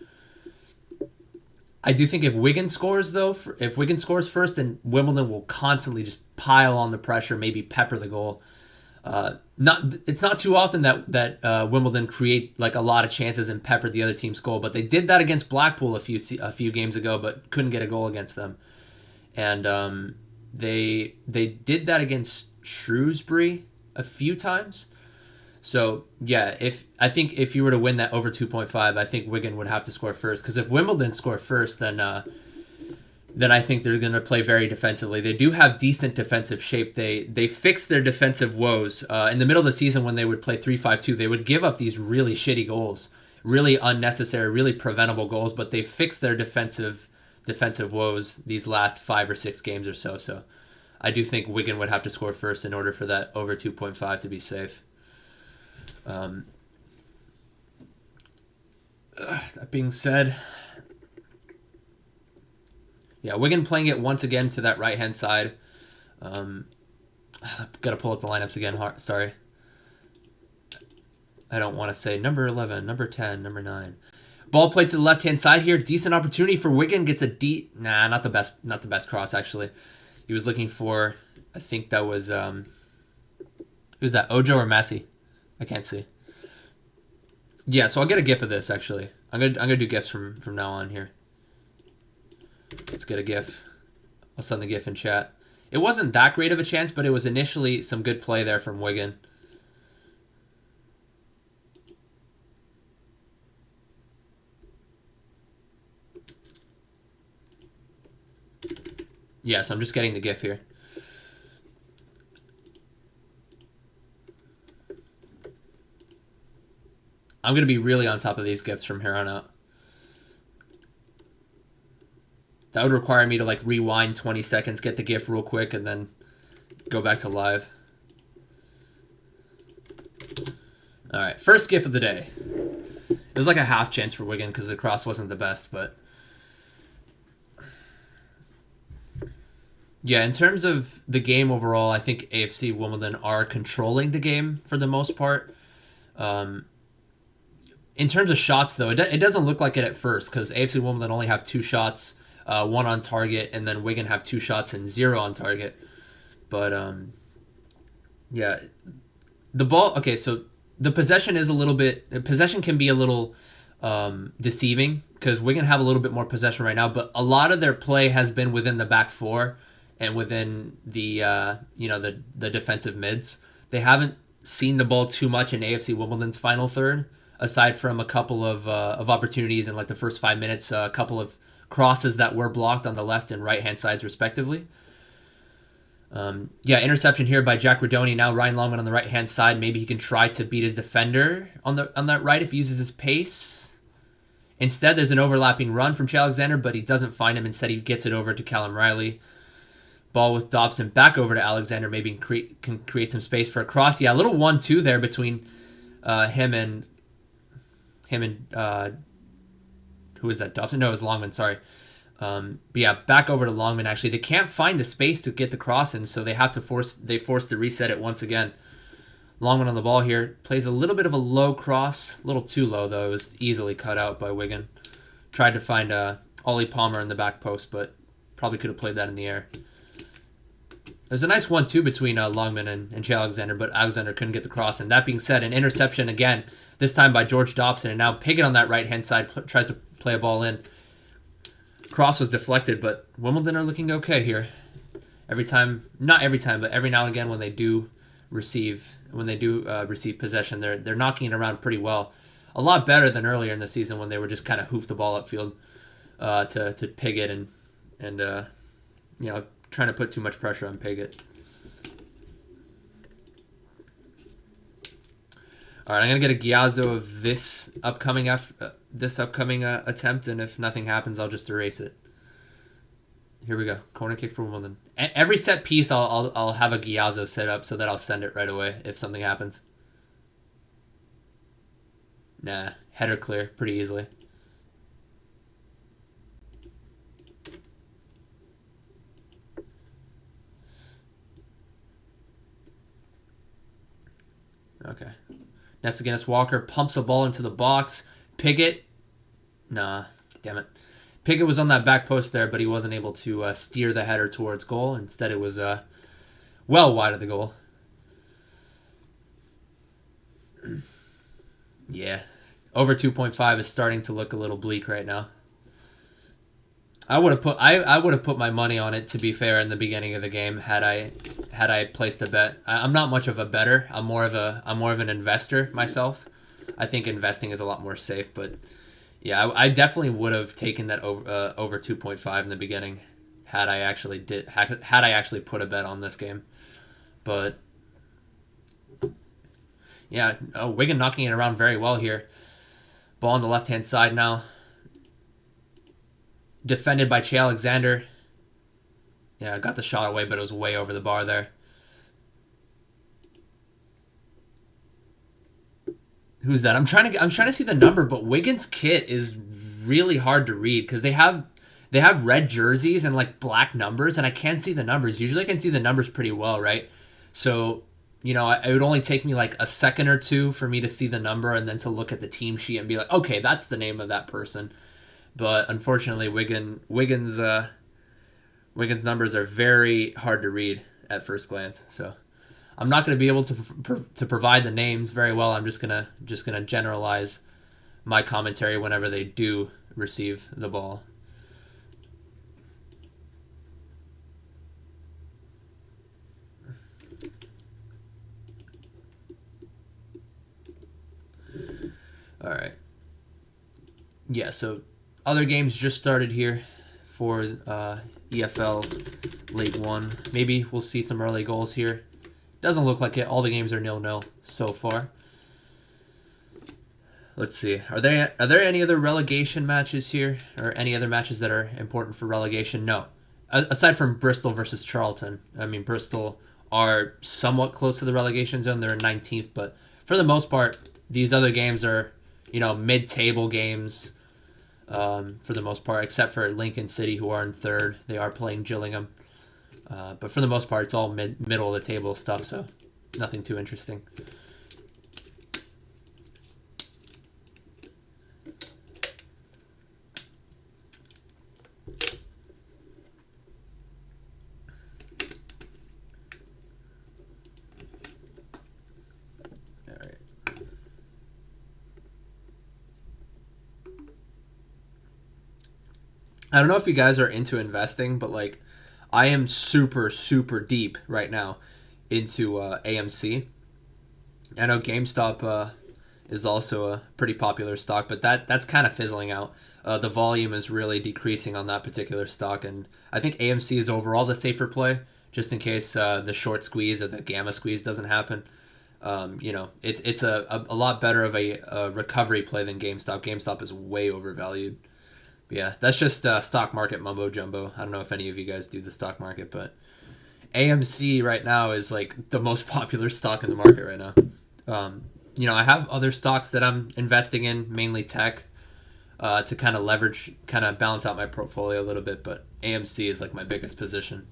I do think if Wigan scores first, then Wimbledon will constantly just pile on the pressure, maybe pepper the goal. It's not too often that Wimbledon create like a lot of chances and pepper the other team's goal, but they did that against Blackpool a few games ago, but couldn't get a goal against them. And they did that against Shrewsbury a few times. So yeah, I think if you were to win that over 2.5, I think Wigan would have to score first. Because if Wimbledon score first, then I think they're going to play very defensively. They do have decent defensive shape. They fixed their defensive woes in the middle of the season when they would play 3-5-2. They would give up these really shitty goals, really unnecessary, really preventable goals. But they fixed their defensive woes these last 5 or 6 games or so. So I do think Wigan would have to score first in order for that over 2.5 to be safe. That being said, yeah, Wigan playing it once again to that right-hand side. Got to pull up the lineups again. Sorry. I don't want to say number 11, number 10, number 9. Ball played to the left-hand side here. Decent opportunity for Wigan. Gets a not the best cross, actually. He was looking for, I think that was, who's that, Ojo or Massey? I can't see. Yeah, so I'll get a GIF of this, actually. I'm gonna do GIFs from now on here. Let's get a GIF. I'll send the GIF in chat. It wasn't that great of a chance, but it was initially some good play there from Wigan. Yeah, so I'm just getting the GIF here. I'm going to be really on top of these GIFs from here on out. That would require me to like rewind 20 seconds, get the GIF real quick, and then go back to live. All right, first GIF of the day. It was like a half chance for Wigan because the cross wasn't the best, but yeah, in terms of the game overall, I think AFC Wimbledon are controlling the game for the most part. In terms of shots, though, it doesn't look like it at first because AFC Wimbledon only have 2 shots, 1 on target, and then Wigan have 2 shots and 0 on target. But, yeah, the ball, okay, so the possession is a little bit, possession can be a little deceiving because Wigan have a little bit more possession right now, but a lot of their play has been within the back 4 and within the, the defensive mids. They haven't seen the ball too much in AFC Wimbledon's final third, aside from a couple of opportunities in like the first 5 minutes, a couple of crosses that were blocked on the left and right-hand sides respectively. Interception here by Jack Redoni. Now Ryan Longman on the right-hand side. Maybe he can try to beat his defender on that right if he uses his pace. Instead, there's an overlapping run from Che Alexander, but he doesn't find him. Instead, he gets it over to Callum Riley. Ball with Dobson back over to Alexander. Maybe can create some space for a cross. Yeah, a little 1-2 there between him and who is that? Dobson? No, it was Longman. Sorry. But yeah, back over to Longman. Actually, they can't find the space to get the cross in, so they force to reset it once again. Longman on the ball here plays a little bit of a low cross, a little too low though. It was easily cut out by Wigan. Tried to find Ollie Palmer in the back post, but probably could have played that in the air. There's a nice 1-2 between Longman and Che Alexander, but Alexander couldn't get the cross. And that being said, an interception again, this time by George Dobson. And now Piggott on that right-hand side tries to play a ball in. Cross was deflected, but Wimbledon are looking okay here. Not every time, but every now and again when they do receive possession, they're knocking it around pretty well. A lot better than earlier in the season when they were just kind of hoof the ball upfield to Piggott and trying to put too much pressure on Piggott. All right, I'm gonna get a Giazzo of this upcoming attempt, and if nothing happens, I'll just erase it. Here we go, corner kick for Wimbledon. Every set piece, I'll have a Giazzo set up so that I'll send it right away if something happens. Nah, header clear pretty easily. Nesta Guinness Walker pumps a ball into the box. Piggott, nah, damn it. Piggott was on that back post there, but he wasn't able to steer the header towards goal. Instead, it was well wide of the goal. Yeah, over 2.5 is starting to look a little bleak right now. I would have put my money on it, to be fair, in the beginning of the game had I placed a bet. I'm not much of a bettor. I'm more of an investor myself. I think investing is a lot more safe, but yeah, I definitely would have taken that over 2.5 in the beginning had I actually put a bet on this game. But yeah, Wigan knocking it around very well here. Ball on the left-hand side now. Defended by Che Alexander. Yeah, got the shot away, but it was way over the bar there. Who's that? I'm trying to see the number, but Wigan's kit is really hard to read because they have red jerseys and like black numbers, and I can't see the numbers. Usually I can see the numbers pretty well, right? So, you know, it would only take me like a second or two for me to see the number and then to look at the team sheet and be like, okay, that's the name of that person. But unfortunately, Wigan's numbers are very hard to read at first glance. So I'm not going to be able to provide the names very well. I'm just gonna generalize my commentary whenever they do receive the ball. All right. Yeah. So other games just started here for EFL League One. Maybe we'll see some early goals here. Doesn't look like it. All the games are 0-0 so far. Let's see. Are there any other relegation matches here, or any other matches that are important for relegation? No. Aside from Bristol versus Charlton. I mean, Bristol are somewhat close to the relegation zone. They're in 19th, but for the most part, these other games are, you know, mid-table games. For the most part, except for Lincoln City, who are in third. They are playing Gillingham. But for the most part, it's all middle of the table stuff, so nothing too interesting. I don't know if you guys are into investing, but like I am super, super deep right now into AMC. I know GameStop is also a pretty popular stock, but that's kind of fizzling out. The volume is really decreasing on that particular stock, and I think AMC is overall the safer play, just in case the short squeeze or the gamma squeeze doesn't happen. You know, it's a lot better of a recovery play than GameStop. GameStop is way overvalued. Yeah, that's just stock market mumbo jumbo. I don't know if any of you guys do the stock market, but AMC right now is like the most popular stock in the market right now. You know, I have other stocks that I'm investing in, mainly tech, to kind of balance out my portfolio a little bit, but AMC is like my biggest position.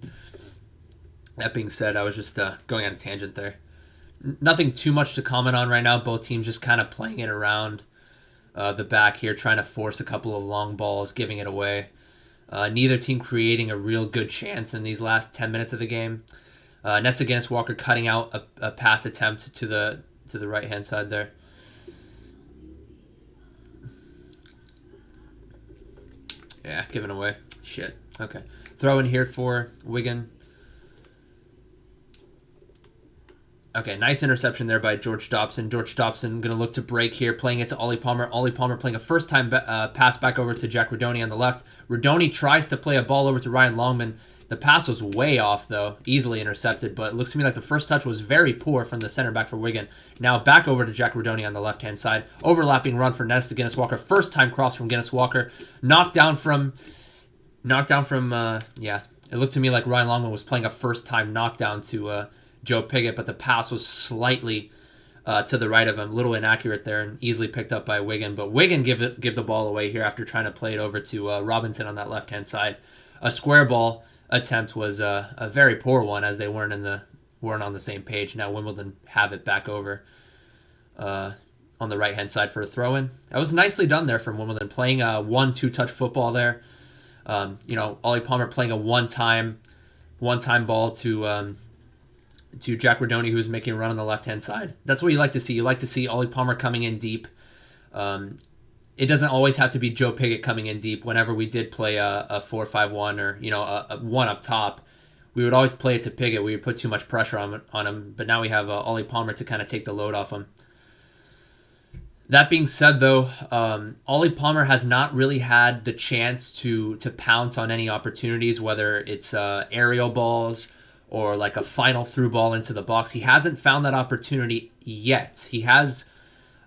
That being said, I was just going on a tangent there. Nothing too much to comment on right now. Both teams just kind of playing it around the back here, trying to force a couple of long balls, giving it away. Neither team creating a real good chance in these last 10 minutes of the game. Nesta Guinness Walker cutting out a pass attempt to the right-hand side there. Yeah, giving away. Shit. Okay. Throw in here for Wigan. Okay, nice interception there by George Dobson. George Dobson going to look to break here, playing it to Ollie Palmer. Ollie Palmer playing a first-time pass back over to Jack Rodoni on the left. Rodoni tries to play a ball over to Ryan Longman. The pass was way off, though, easily intercepted, but it looks to me like the first touch was very poor from the center back for Wigan. Now back over to Jack Rodoni on the left-hand side. Overlapping run for Nesta Guinness Walker. First-time cross from Guinness Walker. Knocked down from, yeah. It looked to me like Ryan Longman was playing a first-time knockdown to Joe Piggott, but the pass was slightly to the right of him. A little inaccurate there and easily picked up by Wigan. But Wigan give the ball away here after trying to play it over to Robinson on that left-hand side. A square ball attempt was a very poor one, as they weren't on the same page. Now Wimbledon have it back over. on the right-hand side for a throw-in. That was nicely done there from Wimbledon, playing a 1-2 touch football there. Ollie Palmer playing a one-time ball to Jack Rodoni, who was making a run on the left-hand side. That's what you like to see. You like to see Ollie Palmer coming in deep. It doesn't always have to be Joe Piggott coming in deep. Whenever we did play a 4-5-1 or a one up top, we would always play it to Piggott. We would put too much pressure on him. But now we have Ollie Palmer to kind of take the load off him. That being said, though, Ollie Palmer has not really had the chance to pounce on any opportunities, whether it's aerial balls or like a final through ball into the box. He hasn't found that opportunity yet. He has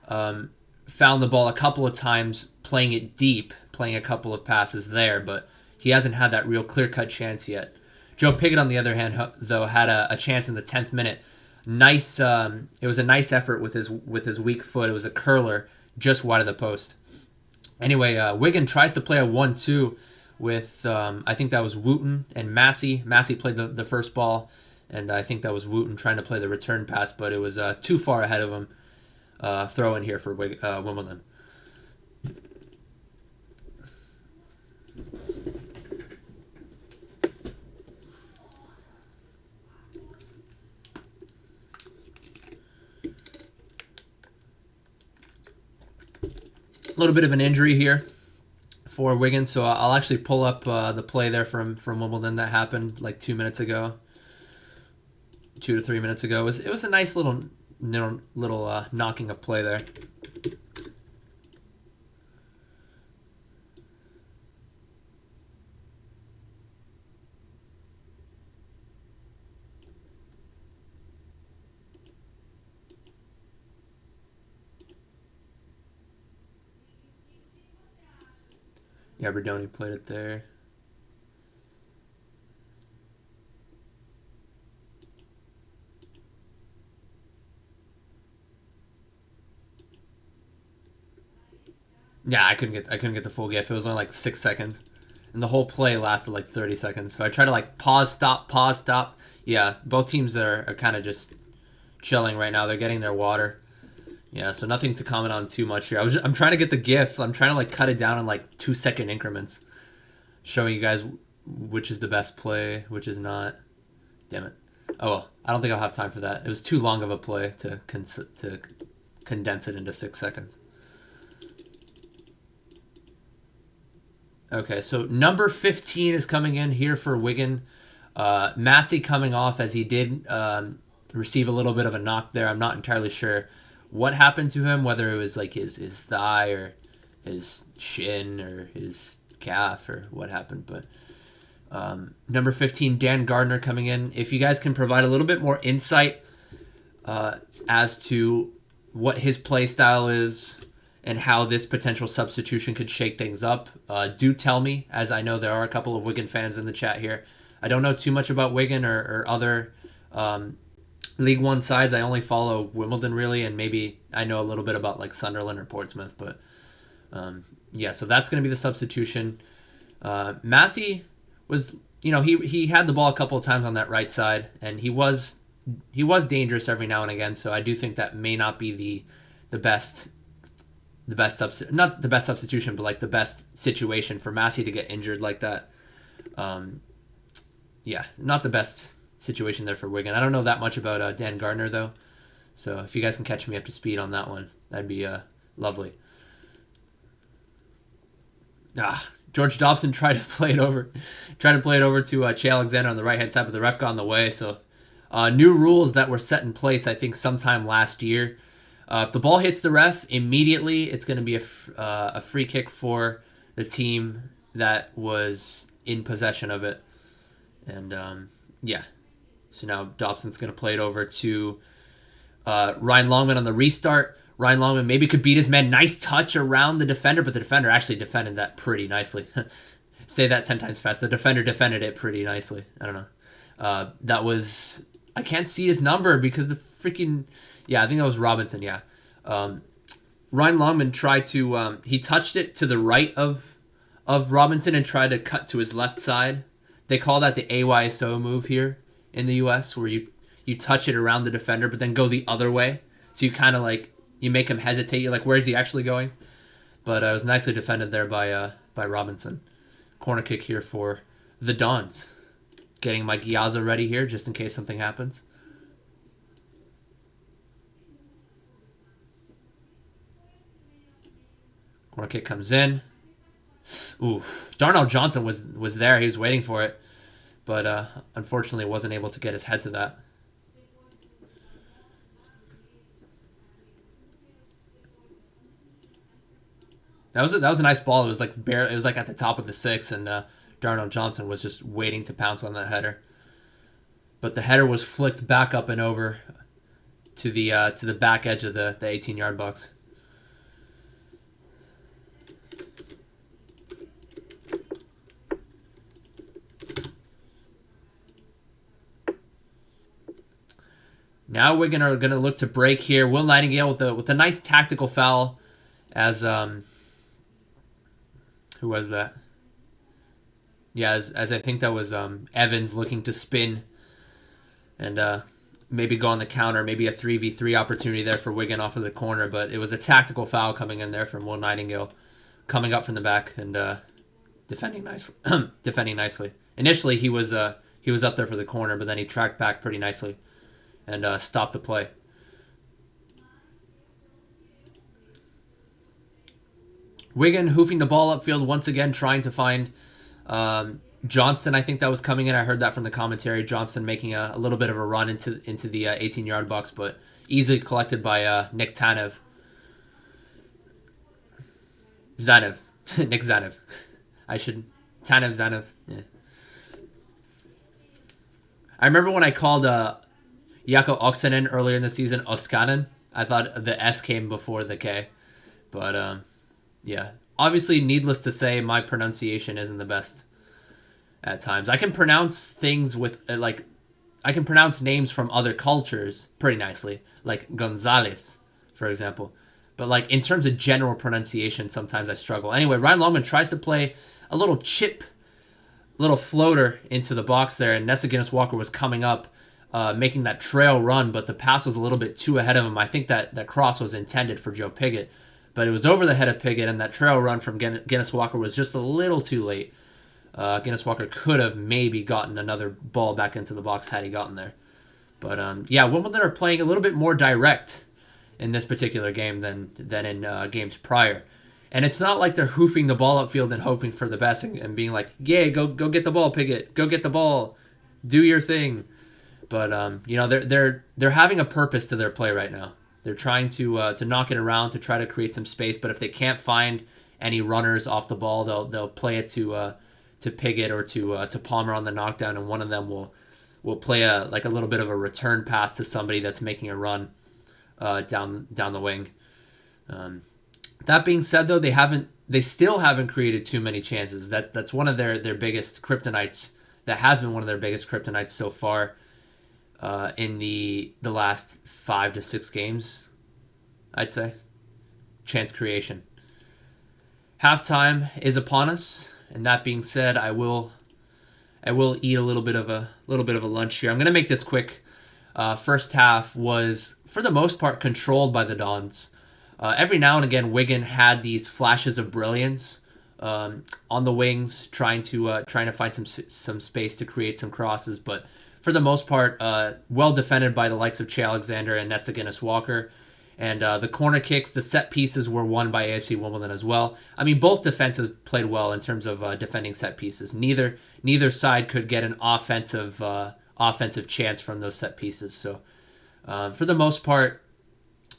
found the ball a couple of times playing it deep, playing a couple of passes there, but he hasn't had that real clear-cut chance yet. Joe Piggott, on the other hand, though, had a chance in the 10th minute. Nice. It was a nice effort with his weak foot. It was a curler just wide of the post. Anyway, Wigan tries to play a 1-2 with I think that was Wooten and Massey. Massey played the first ball, and I think that was Wooten trying to play the return pass, but it was too far ahead of him. Throw in here for Wimbledon. A little bit of an injury here for Wigan, so I'll actually pull up the play there from Wimbledon that happened like 2 minutes ago, 2 to 3 minutes ago. It was a nice little knocking of play there. Yeah, Rodoni played it there. Yeah, I couldn't get the full GIF. It was only like 6 seconds, and the whole play lasted like 30 seconds. So I tried to like pause, stop. Yeah, both teams are kind of just chilling right now. They're getting their water. Yeah, so nothing to comment on too much here. I'm trying to get the GIF. I'm trying to like cut it down in like 2-second increments, showing you guys which is the best play, which is not. Damn it. Oh well, I don't think I'll have time for that. It was too long of a play to condense it into 6 seconds. Okay, so number 15 is coming in here for Wigan. Massey coming off, as he did receive a little bit of a knock there. I'm not entirely sure what happened to him, whether it was like his thigh or his shin or his calf or what happened. But number 15, Dan Gardner, coming in. If you guys can provide a little bit more insight as to what his play style is and how this potential substitution could shake things up, do tell me, as I know there are a couple of Wigan fans in the chat here. I don't know too much about Wigan or other League One sides. I only follow Wimbledon, really, and maybe I know a little bit about like Sunderland or Portsmouth. But yeah, so that's going to be the substitution. Massey was, he had the ball a couple of times on that right side, and he was dangerous every now and again. So I do think that may not be the best not the best substitution, but like the best situation for Massey to get injured like that. Yeah, not the best situation there for Wigan. I don't know that much about Dan Gardner, though. So if you guys can catch me up to speed on that one, that'd be lovely. George Dobson tried to play it over to Che Alexander on the right-hand side, but the ref got in the way. So new rules that were set in place, I think, sometime last year. If the ball hits the ref, immediately it's going to be a free kick for the team that was in possession of it. And, yeah. So now Dobson's going to play it over to Ryan Longman on the restart. Ryan Longman maybe could beat his man. Nice touch around the defender, but the defender actually defended that pretty nicely. Say that 10 times fast. The defender defended it pretty nicely. I don't know. That was... I can't see his number because the freaking... Yeah, I think that was Robinson, yeah. Ryan Longman tried to... he touched it to the right of Robinson and tried to cut to his left side. They call that the AYSO move here in the U.S., where you touch it around the defender but then go the other way. So you kind of like you make him hesitate. You're like, where is he actually going? But it was nicely defended there by Robinson. Corner kick here for the Dons. Getting my Ghiazza ready here just in case something happens. Corner kick comes in. Ooh, Darnell Johnson was there. He was waiting for it. But unfortunately wasn't able to get his head to that. That was a nice ball. It was like it was like at the top of the 6, and Darnell Johnson was just waiting to pounce on that header. But the header was flicked back up and over to the back edge of the 18-yard box. Now Wigan are going to look to break here. Will Nightingale with a nice tactical foul, as who was that? Yeah, as I think that was Evans looking to spin and maybe go on the counter, maybe a 3v3 opportunity there for Wigan off of the corner, but it was a tactical foul coming in there from Will Nightingale, coming up from the back and defending nicely. defending nicely. Initially he was up there for the corner, but then he tracked back pretty nicely and stopped the play. Wigan hoofing the ball upfield once again, trying to find Johnston. I think that was coming in. I heard that from the commentary. Johnston making a little bit of a run into the 18-yard box, but easily collected by Nick Tanev. Zanev. Nick Zanev. Tanev Zanev. Yeah. I remember when I called Jaakko Oksanen earlier in the season Oskanen. I thought the S came before the K. But, yeah. Obviously, needless to say, my pronunciation isn't the best at times. I can pronounce things with, I can pronounce names from other cultures pretty nicely. Like Gonzalez, for example. But, in terms of general pronunciation, sometimes I struggle. Anyway, Ryan Longman tries to play a little floater into the box there, and Nessa Guinness-Walker was coming up, making that trail run, but the pass was a little bit too ahead of him. I think that cross was intended for Joe Pigott, but it was over the head of Pigott, and that trail run from Guinness-Walker was just a little too late. Guinness-Walker could have maybe gotten another ball back into the box had he gotten there. But, yeah, Wimbledon are playing a little bit more direct in this particular game than in games prior. And it's not like they're hoofing the ball upfield and hoping for the best and being like, yeah, go get the ball, Pigott. Go get the ball. Do your thing. But they're having a purpose to their play right now. They're trying to knock it around, to try to create some space. But if they can't find any runners off the ball, they'll play it to Pigott or to Palmer on the knockdown, and one of them will play a little bit of a return pass to somebody that's making a run down the wing. That being said, though, they still haven't created too many chances. That's one of their biggest kryptonites. That has been one of their biggest kryptonites so far in the last 5 to 6 games, I'd say. Chance creation. Halftime is upon us, and that being said, I will eat a little bit of a lunch here. I'm gonna make this quick. First half was for the most part controlled by the Dons. Every now and again, Wigan had these flashes of brilliance on the wings, trying to find some space to create some crosses. But for the most part, well defended by the likes of Che Alexander and Nesta Guinness-Walker. And the corner kicks, the set pieces were won by AFC Wimbledon as well. I mean, both defenses played well in terms of defending set pieces. Neither side could get an offensive chance from those set pieces. So for the most part,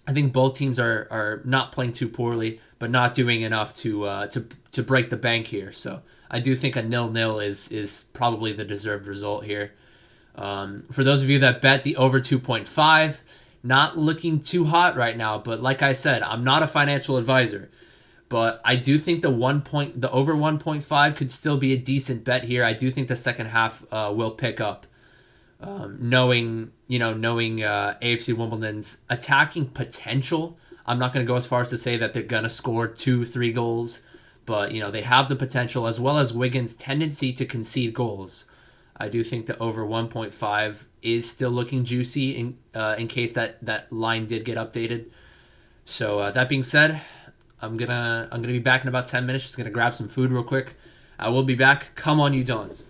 I think both teams are not playing too poorly, but not doing enough to break the bank here. So I do think a 0-0 is probably the deserved result here. For those of you that bet the over 2.5, not looking too hot right now. But like I said, I'm not a financial advisor, but I do think the over 1.5 could still be a decent bet here. I do think the second half will pick up. Knowing AFC Wimbledon's attacking potential, I'm not going to go as far as to say that they're going to score 2-3 goals, but they have the potential, as well as Wigan's tendency to concede goals. I do think the over 1.5 is still looking juicy in case that line did get updated. So that being said, I'm gonna be back in about 10 minutes. Just gonna grab some food real quick. I will be back. Come on, you Dons.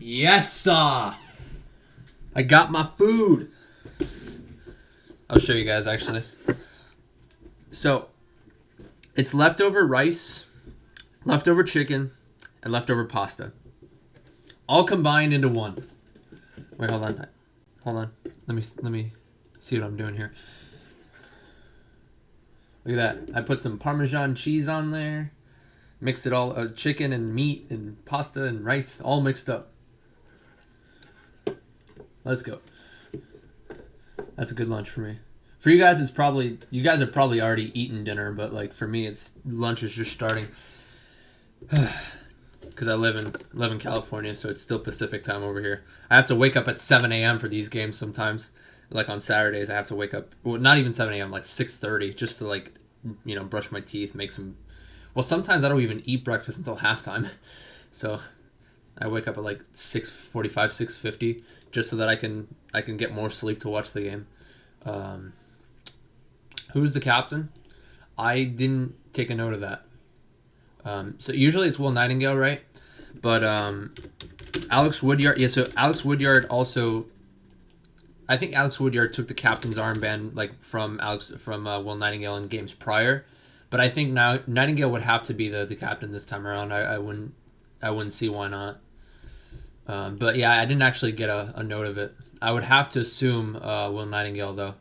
Yes, sir. I got my food. I'll show you guys, actually. So, it's leftover rice, leftover chicken, and leftover pasta. All combined into one. Wait, hold on. Hold on. Let me see what I'm doing here. Look at that. I put some Parmesan cheese on there. Mixed it all, chicken and meat and pasta and rice, all mixed up. Let's go. That's a good lunch for me. For you guys, you guys have probably already eaten dinner, but like for me, lunch is just starting. Because I live in California, so it's still Pacific time over here. I have to wake up at 7 a.m. for these games sometimes. Like on Saturdays, I have to wake up, well, not even 7 a.m., like 6:30, just to like, brush my teeth, make some. Well, sometimes I don't even eat breakfast until halftime, so I wake up at like 6:45, 6:50, just so that I can get more sleep to watch the game. Who's the captain? I didn't take a note of that. So usually it's Will Nightingale, right? But Alex Woodyard. Yeah, so Alex Woodyard also. I think Alex Woodyard took the captain's armband like from Will Nightingale in games prior, but I think now Nightingale would have to be the captain this time around. I wouldn't see why not. But yeah, I didn't actually get a note of it. I would have to assume Will Nightingale though,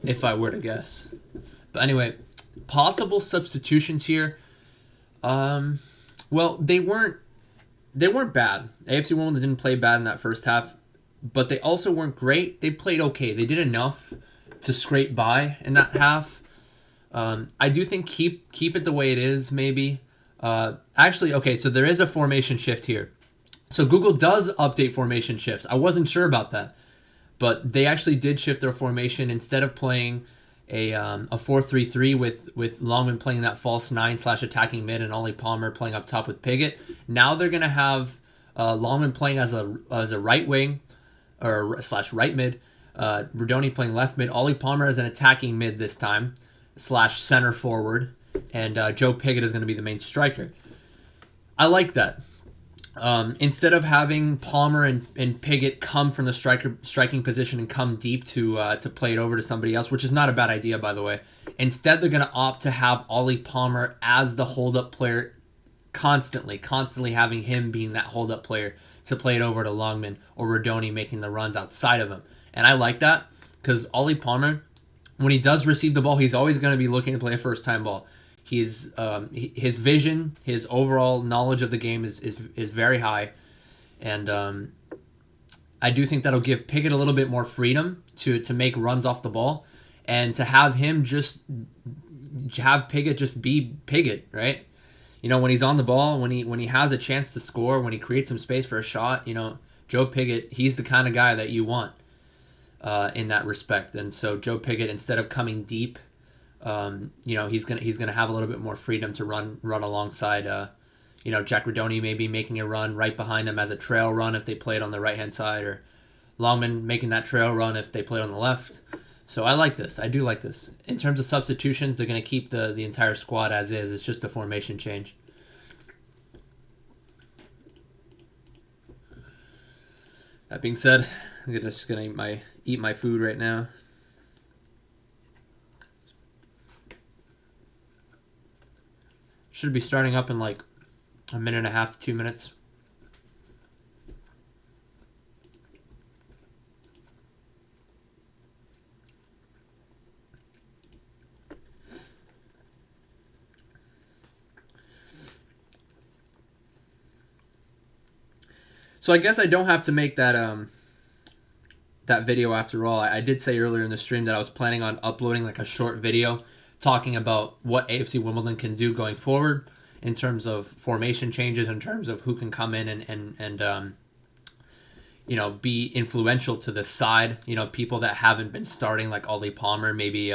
if I were to guess. But anyway, possible substitutions here. Well, they weren't bad. AFC Wimbledon didn't play bad in that first half, but they also weren't great. They played okay. They did enough to scrape by in that half. I do think keep it the way it is, maybe. Actually, okay, so there is a formation shift here. So Google does update formation shifts. I wasn't sure about that, but they actually did shift their formation. Instead of playing a 4-3-3 with Longman playing that false 9/attacking mid and Ollie Palmer playing up top with Piggott. Now they're gonna have Longman playing as a right wing or / right mid. Rodoni playing left mid. Ollie Palmer as an attacking mid this time / center forward, and Joe Piggott is going to be the main striker. I like that. Instead of having Palmer and Piggott come from the striking position and come deep to play it over to somebody else, which is not a bad idea, by the way. Instead, they're going to opt to have Ollie Palmer as the hold-up player constantly having him being that hold-up player to play it over to Longman or Rodoni making the runs outside of him. And I like that because Ollie Palmer, when he does receive the ball, he's always going to be looking to play a first-time ball. His vision, his overall knowledge of the game is very high, and I do think that'll give Piggott a little bit more freedom to make runs off the ball, and to have Piggott just be Piggott, right? When he's on the ball, when he has a chance to score, when he creates some space for a shot, Joe Piggott, he's the kind of guy that you want in that respect. And so Joe Piggott, instead of coming deep, he's gonna have a little bit more freedom to run alongside. Jack Rodoni maybe making a run right behind him as a trail run if they played on the right hand side, or Longman making that trail run if they played on the left. So I like this. I do like this. In terms of substitutions, they're gonna keep the entire squad as is. It's just a formation change. That being said, I'm just gonna eat my food right now. Should be starting up in like a minute and a half to 2 minutes. So I guess I don't have to make that video after all. I did say earlier in the stream that I was planning on uploading like a short video talking about what AFC Wimbledon can do going forward in terms of formation changes, in terms of who can come in and be influential to the side. People that haven't been starting, like Ollie Palmer, maybe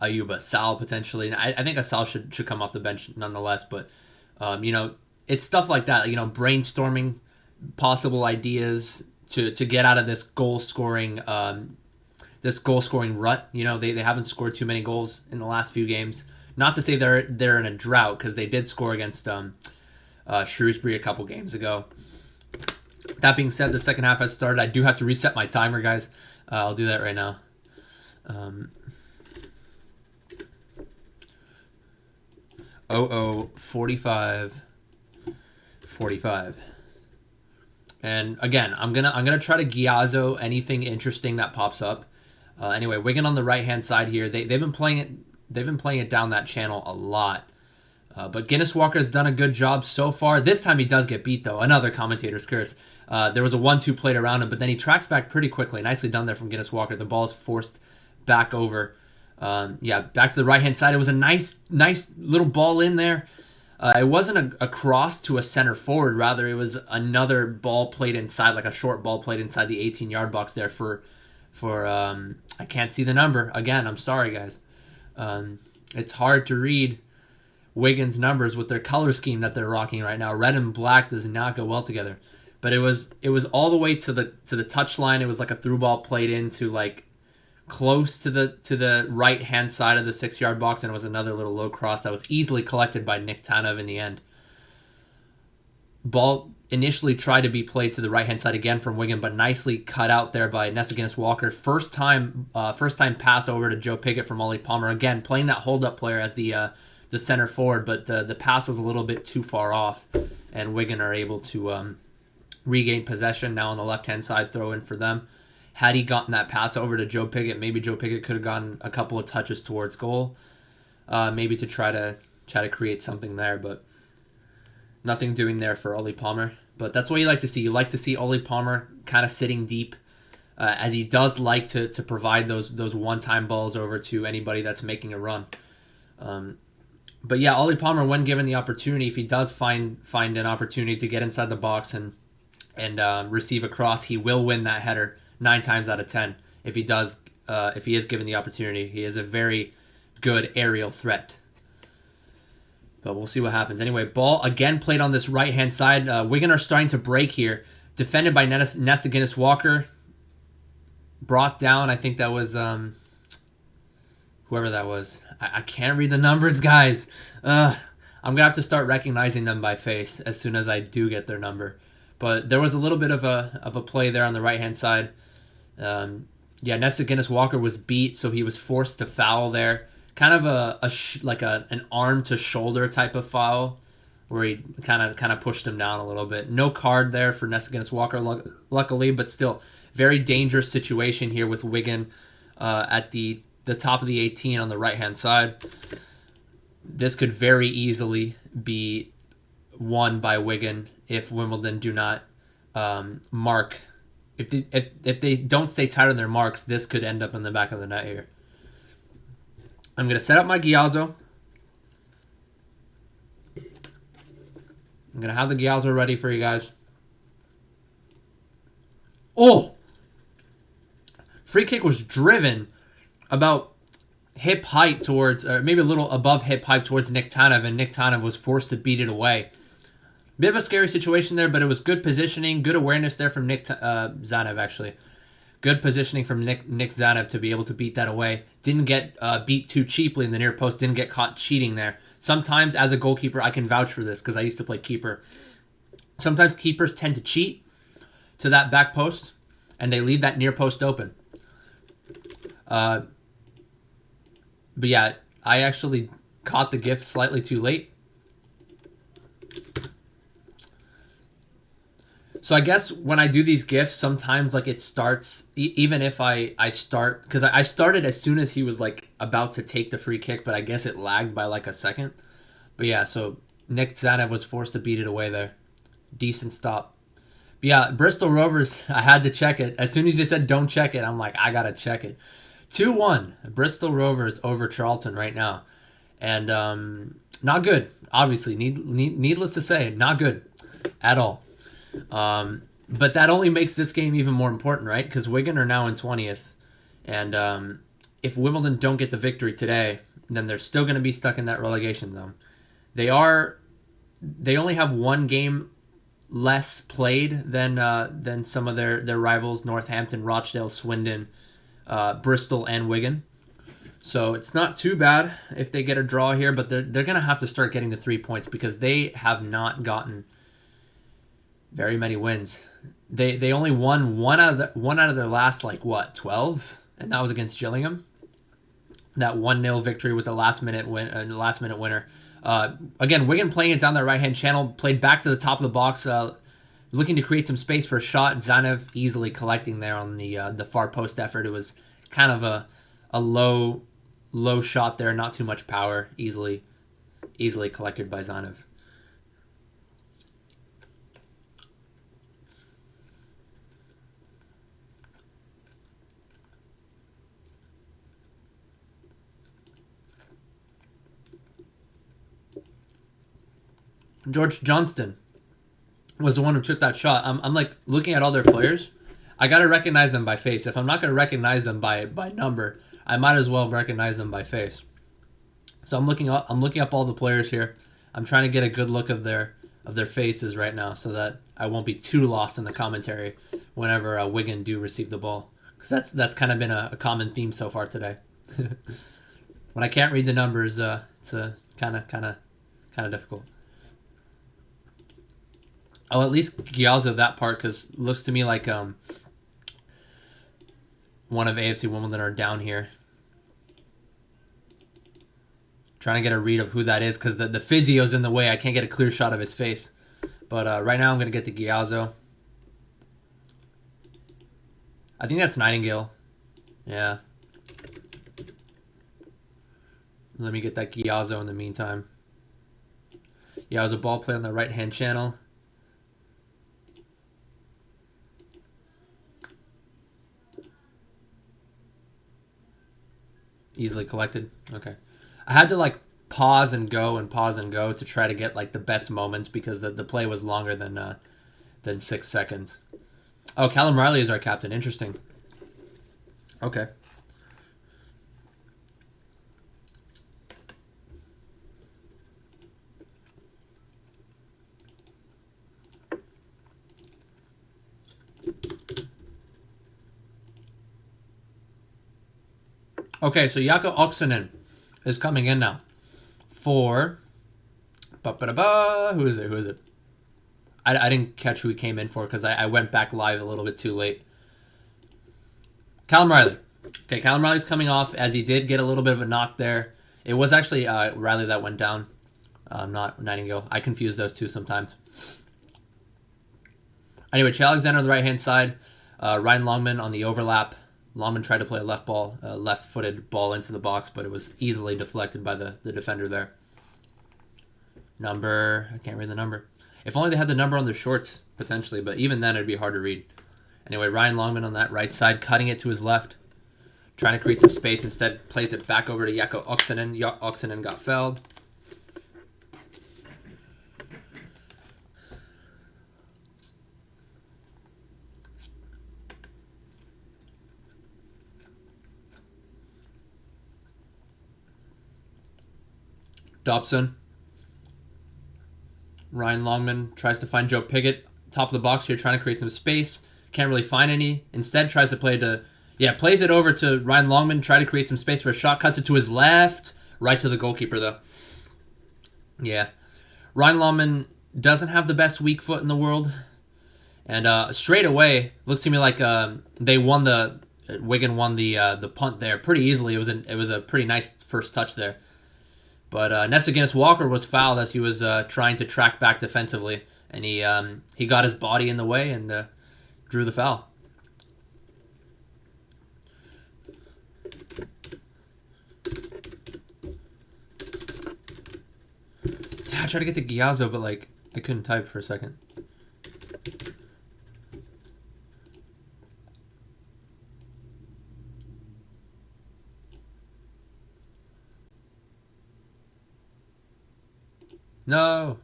Ayub Assal potentially. And I think Assal should come off the bench nonetheless. But it's stuff like that. Brainstorming possible ideas to get out of this goal scoring rut. They haven't scored too many goals in the last few games. Not to say they're in a drought, because they did score against Shrewsbury a couple games ago. That being said, the second half has started. I do have to reset my timer, guys. I'll do that right now. 45. And again, I'm gonna try to Giazzo anything interesting that pops up. Anyway, Wigan on the right hand side here. They've been playing it down that channel a lot. But Guinness Walker has done a good job so far. This time he does get beat though. Another commentator's curse. There was a 1-2 played around him, but then he tracks back pretty quickly. Nicely done there from Guinness Walker. The ball is forced back over. Back to the right hand side. It was a nice little ball in there. It wasn't a cross to a center forward. Rather, it was another ball played inside, like a short ball played inside the 18-yard box there for I can't see the number. Again, I'm sorry, guys. It's hard to read Wigan's numbers with their color scheme that they're rocking right now. Red and black does not go well together. But it was all the way to the touch line. It was like a through ball played into like close to the right hand side of the 6-yard box, and it was another little low cross that was easily collected by Nick Tanev in the end. Ball initially tried to be played to the right hand side again from Wigan, but nicely cut out there by Nesta Guinness Walker. First time pass over to Joe Pickett from Ollie Palmer. Again, playing that hold up player as the center forward, but the pass was a little bit too far off, and Wigan are able to regain possession now on the left hand side. Throw in for them. Had he gotten that pass over to Joe Pickett, maybe Joe Pickett could have gotten a couple of touches towards goal, maybe to try to create something there, but nothing doing there for Ollie Palmer. But that's what you like to see. You like to see Ollie Palmer kind of sitting deep, as he does like to provide those one-time balls over to anybody that's making a run. But yeah, Ollie Palmer, when given the opportunity, if he does find an opportunity to get inside the box and receive a cross, he will win that header 9 times out of 10 if he does. If he is given the opportunity, he is a very good aerial threat. But we'll see what happens. Anyway, ball again played on this right-hand side. Wigan are starting to break here. Defended by Nesta Guinness Walker. Brought down, I think that was whoever that was. I can't read the numbers, guys. I'm going to have to start recognizing them by face as soon as I do get their number. But there was a little bit of a play there on the right-hand side. Nesta Guinness Walker was beat, so he was forced to foul there. Kind of an arm to shoulder type of foul, where he kind of pushed him down a little bit. No card there for Nesta Guinness Walker, luckily, but still very dangerous situation here with Wigan at the top of the 18 on the right hand side. This could very easily be won by Wigan if Wimbledon do not mark. If they don't stay tight on their marks, this could end up in the back of the net here. I'm going to set up my Giazzo. I'm going to have the Giazzo ready for you guys. Oh! Free kick was driven about hip height towards, or maybe a little above hip height towards Nick Tanev, and Nick Tanev was forced to beat it away. Bit of a scary situation there, but it was good positioning, good awareness there from Nick Zanev, actually. Good positioning from Nick Zanev to be able to beat that away. Didn't get beat too cheaply in the near post. Didn't get caught cheating there. Sometimes, as a goalkeeper, I can vouch for this because I used to play keeper. Sometimes keepers tend to cheat to that back post, and they leave that near post open. But yeah, I actually caught the gift slightly too late. So I guess when I do these gifts, sometimes like it starts, even if I start, because I started as soon as he was like about to take the free kick, but I guess it lagged by like a second. But yeah, so Nick Zanev was forced to beat it away there. Decent stop. But yeah, Bristol Rovers, I had to check it. As soon as you said don't check it, I'm like, I got to check it. 2-1, Bristol Rovers over Charlton right now. And not good, obviously. Needless to say, not good at all. But that only makes this game even more important, right? Because Wigan are now in 20th. And if Wimbledon don't get the victory today, then they're still going to be stuck in that relegation zone. They only have one game less played than some of their rivals, Northampton, Rochdale, Swindon, Bristol, and Wigan. So it's not too bad if they get a draw here, but they're going to have to start getting the 3 points because they have not gotten very many wins. They only won one out of their last, like, what, 12, and that was against Gillingham. That 1-0 victory with the last minute winner. Again, Wigan playing it down that right hand channel, played back to the top of the box, looking to create some space for a shot. Zanev easily collecting there on the far post effort. It was kind of a low shot there, not too much power. Easily collected by Zanev. George Johnston was the one who took that shot. I'm like looking at all their players. I gotta recognize them by face. If I'm not gonna recognize them by number, I might as well recognize them by face. So I'm looking up all the players here. I'm trying to get a good look of their faces right now, so that I won't be too lost in the commentary whenever Wigan do receive the ball, because that's kind of been a common theme so far today. When I can't read the numbers, it's kind of difficult. I'll at least Gialzo that part, because it looks to me like one of AFC Wimbledon are down here. Trying to get a read of who that is, because the physio's in the way. I can't get a clear shot of his face. But right now I'm going to get the Gialzo. I think that's Nightingale. Yeah. Let me get that Gialzo in the meantime. Yeah, it was a ball play on the right-hand channel. Easily collected. Okay. I had to like pause and go to try to get like the best moments, because the play was longer than 6 seconds. Oh, Callum Riley is our captain. Interesting. Okay. Okay, so Jaakko Oksanen is coming in now for... Who is it? I didn't catch who he came in for, because I went back live a little bit too late. Callum Riley. Okay, Callum Riley's coming off, as he did get a little bit of a knock there. It was actually Riley that went down, not Nightingale. I confuse those two sometimes. Anyway, Che Alexander on the right-hand side. Ryan Longman on the overlap. Longman tried to play a left-footed ball into the box, but it was easily deflected by the defender there. I can't read the number. If only they had the number on their shorts, potentially, but even then it'd be hard to read. Anyway, Ryan Longman on that right side, cutting it to his left, trying to create some space. Instead, plays it back over to Jaakko Oksanen. Oksanen got fouled. Dobson. Ryan Longman tries to find Joe Pigott. Top of the box here, trying to create some space. Can't really find any. Instead, tries to plays it over to Ryan Longman. Try to create some space for a shot. Cuts it to his left. Right to the goalkeeper, though. Yeah. Ryan Longman doesn't have the best weak foot in the world. And straight away, looks to me like Wigan won the punt there pretty easily. It was a pretty nice first touch there. But Nessa Guinness-Walker was fouled as he was trying to track back defensively. And he got his body in the way and drew the foul. I tried to get the Gialzo, but like I couldn't type for a second. No.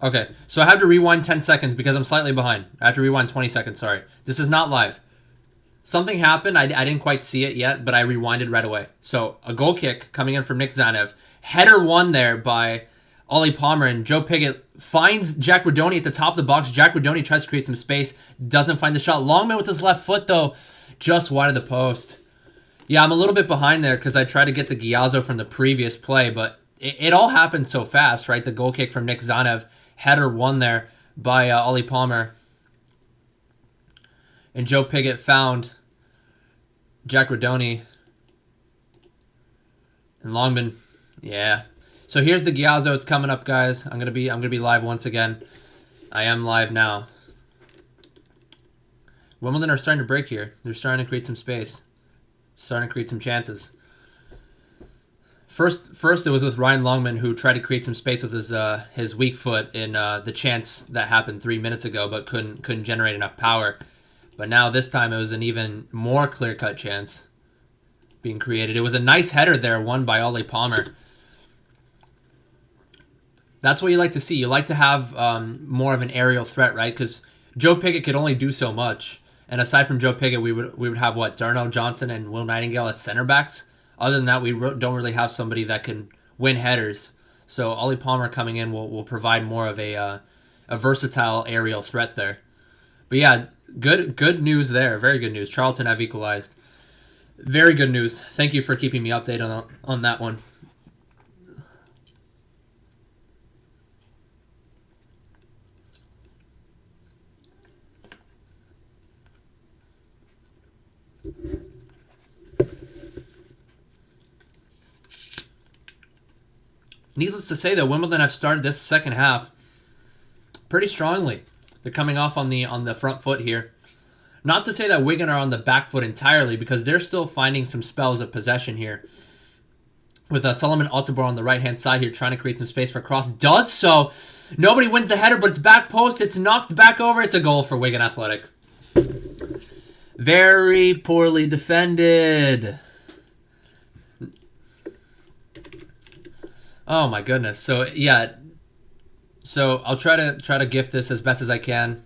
Okay, so I have to rewind 10 seconds because I'm slightly behind. I have to rewind 20 seconds, sorry. This is not live. Something happened, I didn't quite see it yet, but I rewinded right away. So, a goal kick coming in from Nick Zanev. Header won there by Ollie Palmer, and Joe Pigott finds Jack Rodoni at the top of the box. Jack Rodoni tries to create some space, doesn't find the shot. Longman with his left foot, though, just wide of the post. Yeah, I'm a little bit behind there because I tried to get the Gialzo from the previous play, but it all happened so fast, right? The goal kick from Nick Zanev, header won there by Ollie Palmer. And Joe Pigott found Jack Radoni. And Longman, yeah. So here's the Ghiazzo. It's coming up, guys. I'm gonna be live once again. I am live now. Wimbledon are starting to break here. They're starting to create some space, starting to create some chances. First, it was with Ryan Longman, who tried to create some space with his weak foot in the chance that happened 3 minutes ago, but couldn't generate enough power. But now this time it was an even more clear-cut chance being created. It was a nice header there, won by Ollie Palmer. That's what you like to see. You like to have more of an aerial threat, right? Because Joe Pigott could only do so much. And aside from Joe Pigott, we would have, what, Darnell Johnson and Will Nightingale as center backs? Other than that, we don't really have somebody that can win headers. So Ollie Palmer coming in will provide more of a versatile aerial threat there. But yeah, good news there. Very good news. Charlton have equalized. Very good news. Thank you for keeping me updated on that one. Needless to say, though, Wimbledon have started this second half pretty strongly. They're coming off on the front foot here. Not to say that Wigan are on the back foot entirely, because they're still finding some spells of possession here. With Solomon Altibor on the right-hand side here, trying to create some space for a cross. Does so. Nobody wins the header, but it's back post. It's knocked back over. It's a goal for Wigan Athletic. Very poorly defended. Oh my goodness. So yeah. So I'll try to gift this as best as I can.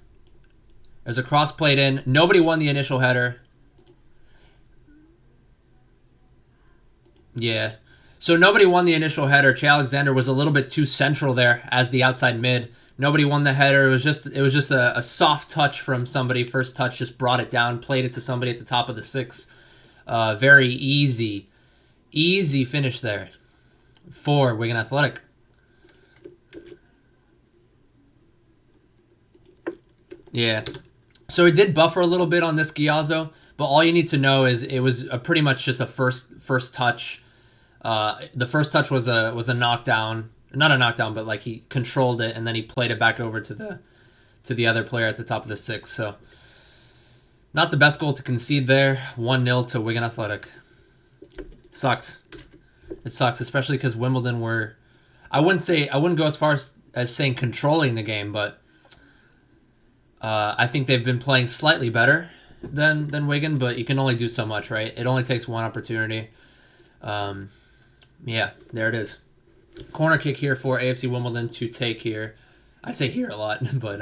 There's a cross played in. Nobody won the initial header. Yeah. So nobody won the initial header. Che Alexander was a little bit too central there as the outside mid. Nobody won the header. It was just a soft touch from somebody. First touch just brought it down, played it to somebody at the top of the six. Very easy finish there for Wigan Athletic. Yeah. So it did buffer a little bit on this Ghiazzo, but all you need to know is it was pretty much just a first touch. The first touch was a knockdown. Not a knockdown, but like he controlled it and then he played it back over to the other player at the top of the six. So not the best goal to concede there. 1-0 to Wigan Athletic. Sucks. It sucks, especially because Wimbledon were, I wouldn't go as far as saying controlling the game, but I think they've been playing slightly better than Wigan, but you can only do so much, right? It only takes one opportunity. Yeah, there it is. Corner kick here for AFC Wimbledon to take here. I say here a lot, but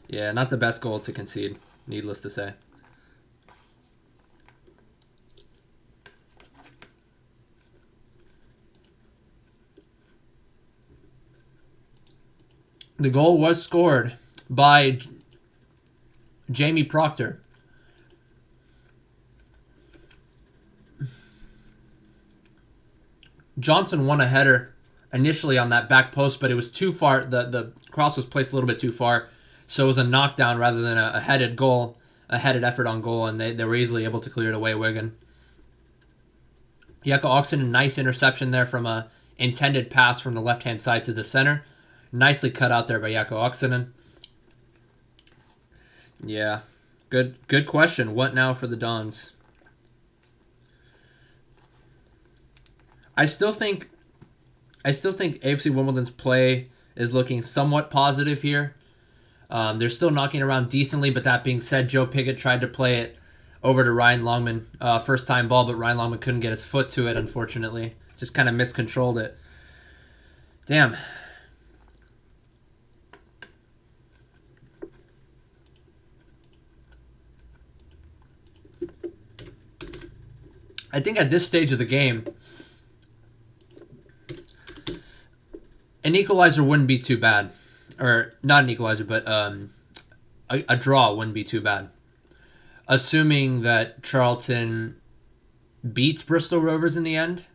yeah, not the best goal to concede, needless to say. The goal was scored by Jamie Proctor. Johnson won a header initially on that back post, but it was too far. The cross was placed a little bit too far, so it was a knockdown rather than a headed goal, a headed effort on goal, and they were easily able to clear it away, Wigan. Jakob Oxen, nice interception there from a intended pass from the left-hand side to the center. Nicely cut out there by Jakob Oxenen. Yeah, good question. What now for the Dons? I still think AFC Wimbledon's play is looking somewhat positive here. They're still knocking around decently, but that being said, Joe Pigott tried to play it over to Ryan Longman. First time ball, but Ryan Longman couldn't get his foot to it, unfortunately. Just kind of miscontrolled it. Damn. I think at this stage of the game, an equalizer wouldn't be too bad. Or, not an equalizer, but a draw wouldn't be too bad. Assuming that Charlton beats Bristol Rovers in the end.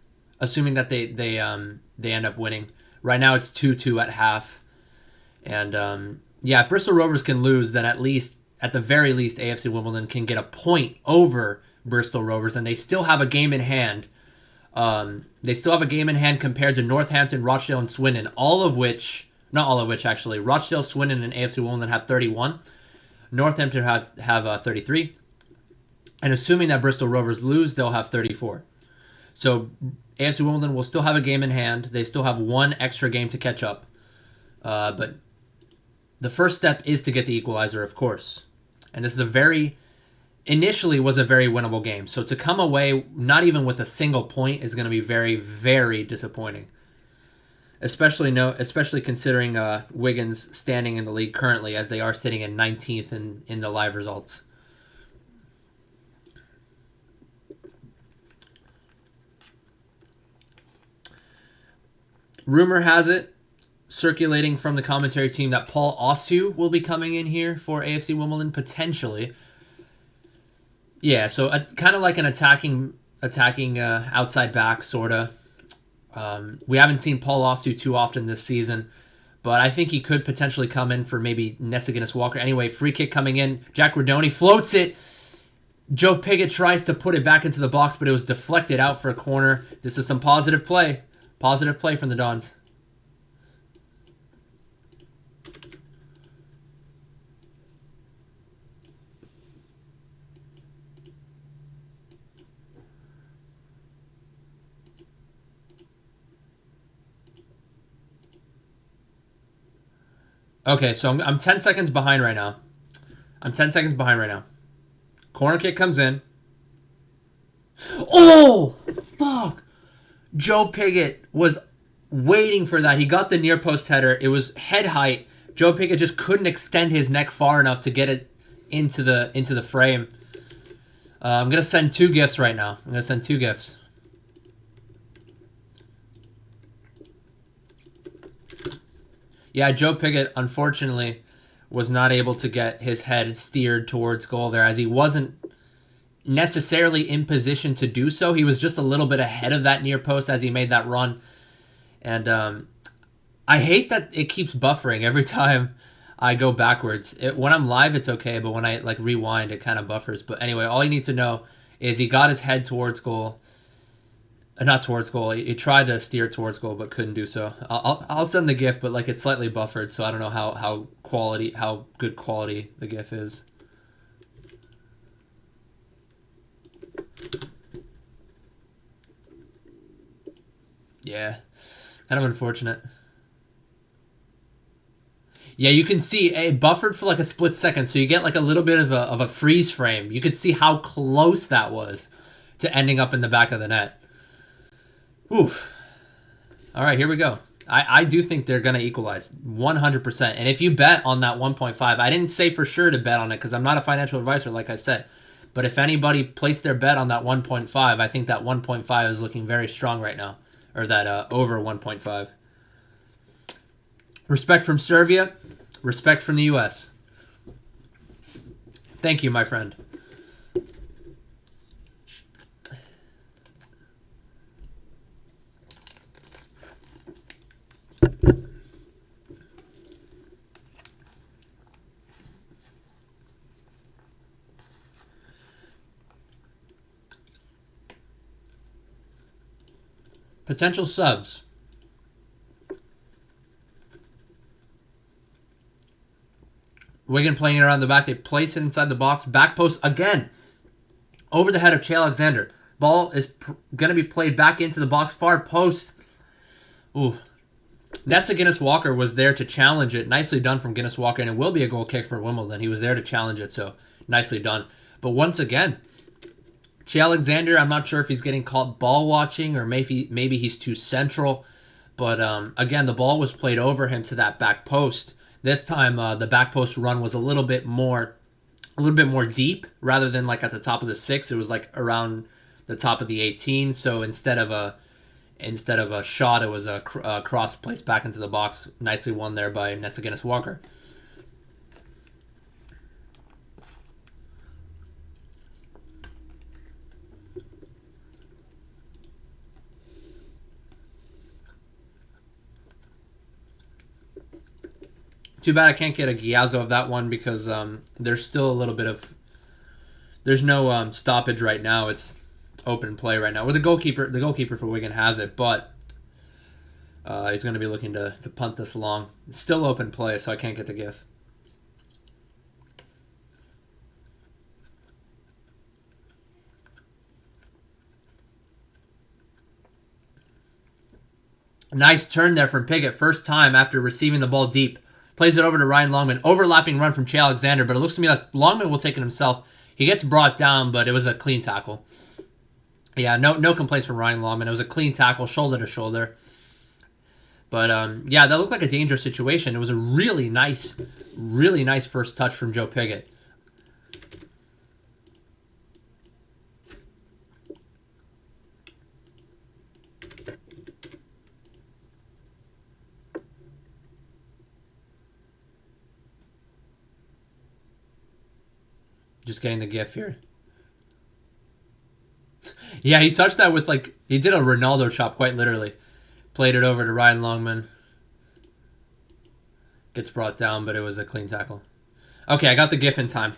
assuming that they end up winning. Right now it's 2-2 at half, and if Bristol Rovers can lose, then at the very least, AFC Wimbledon can get a point over Bristol Rovers, and they still have a game in hand. They still have a game in hand compared to Northampton, Rochdale, and Swindon, not all of which actually. Rochdale, Swindon, and AFC Wimbledon have 31. Northampton have 33. And assuming that Bristol Rovers lose, they'll have 34. So AFC Wimbledon will still have a game in hand. They still have one extra game to catch up. But the first step is to get the equalizer, of course. And this is initially was a very winnable game. So to come away not even with a single point is going to be very, very disappointing. Especially considering Wigan's standing in the league currently, as they are sitting in 19th in the live results. Rumor has it, circulating from the commentary team, that Paul Osu will be coming in here for AFC Wimbledon, potentially. Yeah, so kind of like an attacking outside back, sort of. We haven't seen Paul Osu too often this season, but I think he could potentially come in for maybe Nessa Guinness-Walker. Anyway, free kick coming in. Jack Rodoni floats it. Joe Pigott tries to put it back into the box, but it was deflected out for a corner. This is some positive play. Positive play from the Dons. Okay, so I'm 10 seconds behind right now. Corner kick comes in. Oh, fuck. Joe Pigott was waiting for that. He got the near post header. It was head height. Joe Pigott just couldn't extend his neck far enough to get it into the frame. I'm going to send 2 gifts right now. Yeah, Joe Pigott, unfortunately, was not able to get his head steered towards goal there, as he wasn't necessarily in position to do so. He was just a little bit ahead of that near post as he made that run. And I hate that it keeps buffering every time I go backwards. When I'm live, it's okay, but when I rewind, it kind of buffers. But anyway, all you need to know is he got his head towards goal. Not towards goal. He tried to steer towards goal, but couldn't do so. I'll send the GIF, but it's slightly buffered, so I don't know how good quality the GIF is. Yeah, kind of unfortunate. Yeah, you can see it buffered for a split second, so you get a little bit of a freeze frame. You could see how close that was to ending up in the back of the net. Oof. All right, here we go. I do think they're going to equalize 100%. And if you bet on that 1.5, I didn't say for sure to bet on it because I'm not a financial advisor, like I said. But if anybody placed their bet on that 1.5, I think that 1.5 is looking very strong right now. Or that over 1.5. Respect from Serbia. Respect from the U.S. Thank you, my friend. Potential subs. Wigan playing it around the back. They place it inside the box. Back post again. Over the head of Che Alexander. Ball is going to be played back into the box. Far post. Ooh. Nessa Guinness-Walker was there to challenge it. Nicely done from Guinness-Walker. And it will be a goal kick for Wimbledon. He was there to challenge it. So nicely done. But once again, Che Alexander, I'm not sure if he's getting caught ball watching or maybe he's too central. But again, the ball was played over him to that back post. This time, the back post run was a little bit more deep rather than at the top of the 6. It was around the top of the 18. So instead of a shot, it was a cross placed back into the box. Nicely won there by Nessa Guinness-Walker. Too bad I can't get a Giazzo of that one because there's still a little bit of... There's no stoppage right now. It's open play right now. Well, the goalkeeper for Wigan has it, but he's going to be looking to punt this long. It's still open play, so I can't get the GIF. Nice turn there from Piggott. First time after receiving the ball deep. Plays it over to Ryan Longman. Overlapping run from Che Alexander, but it looks to me like Longman will take it himself. He gets brought down, but it was a clean tackle. Yeah, no complaints from Ryan Longman. It was a clean tackle, shoulder to shoulder. But, yeah, that looked like a dangerous situation. It was a really nice first touch from Joe Piggott. Just getting the GIF here. Yeah, he touched that with, like, he did a Ronaldo chop, quite literally. Played it over to Ryan Longman. Gets brought down, but it was a clean tackle. Okay, I got the GIF in time.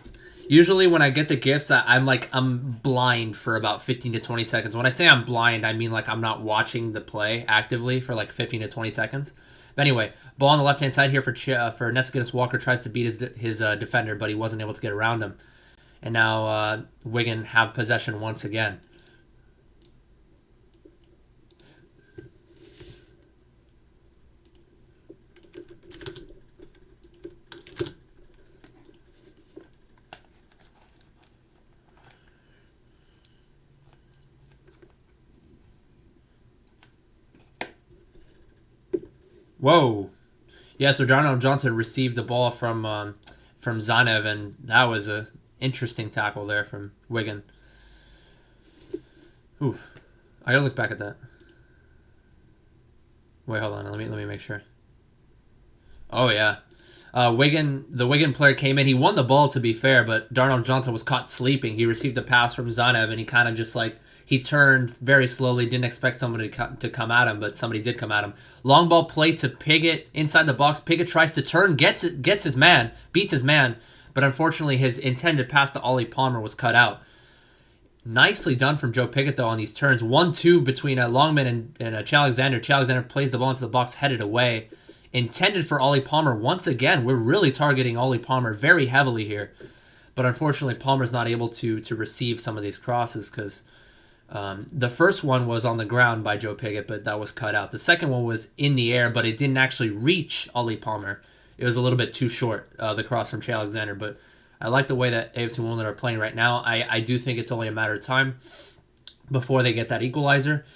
Usually when I get the GIFs, I'm blind for about 15 to 20 seconds. When I say I'm blind, I mean like I'm not watching the play actively for like 15 to 20 seconds. But anyway, ball on the left-hand side here for Nessiganis Walker. Tries to beat his defender, but he wasn't able to get around him. And now Wigan have possession once again. Whoa. Yeah, so Darnell Johnson received the ball from Zanev, and that was a interesting tackle there from Wigan. Oof. I gotta look back at that. Wait, hold on. Let me make sure. Oh yeah. The Wigan player came in. He won the ball, to be fair, but Darnell Johnson was caught sleeping. He received a pass from Zanev, and he kind of just like he turned very slowly. Didn't expect somebody to come at him, but somebody did come at him. Long ball play to Piggott inside the box. Piggott tries to turn, gets his man, beats his man. But unfortunately, his intended pass to Ollie Palmer was cut out. Nicely done from Joe Piggott, though, on these turns. 1-2 between Longman and Che Alexander. Che Alexander plays the ball into the box, headed away. Intended for Ollie Palmer. Once again, we're really targeting Ollie Palmer very heavily here. But unfortunately, Palmer's not able to receive some of these crosses because the first one was on the ground by Joe Piggott, but that was cut out. The second one was in the air, but it didn't actually reach Ollie Palmer. It was a little bit too short, the cross from Che Alexander, but I like the way that AFC Wimbledon are playing right now. I do think it's only a matter of time before they get that equalizer.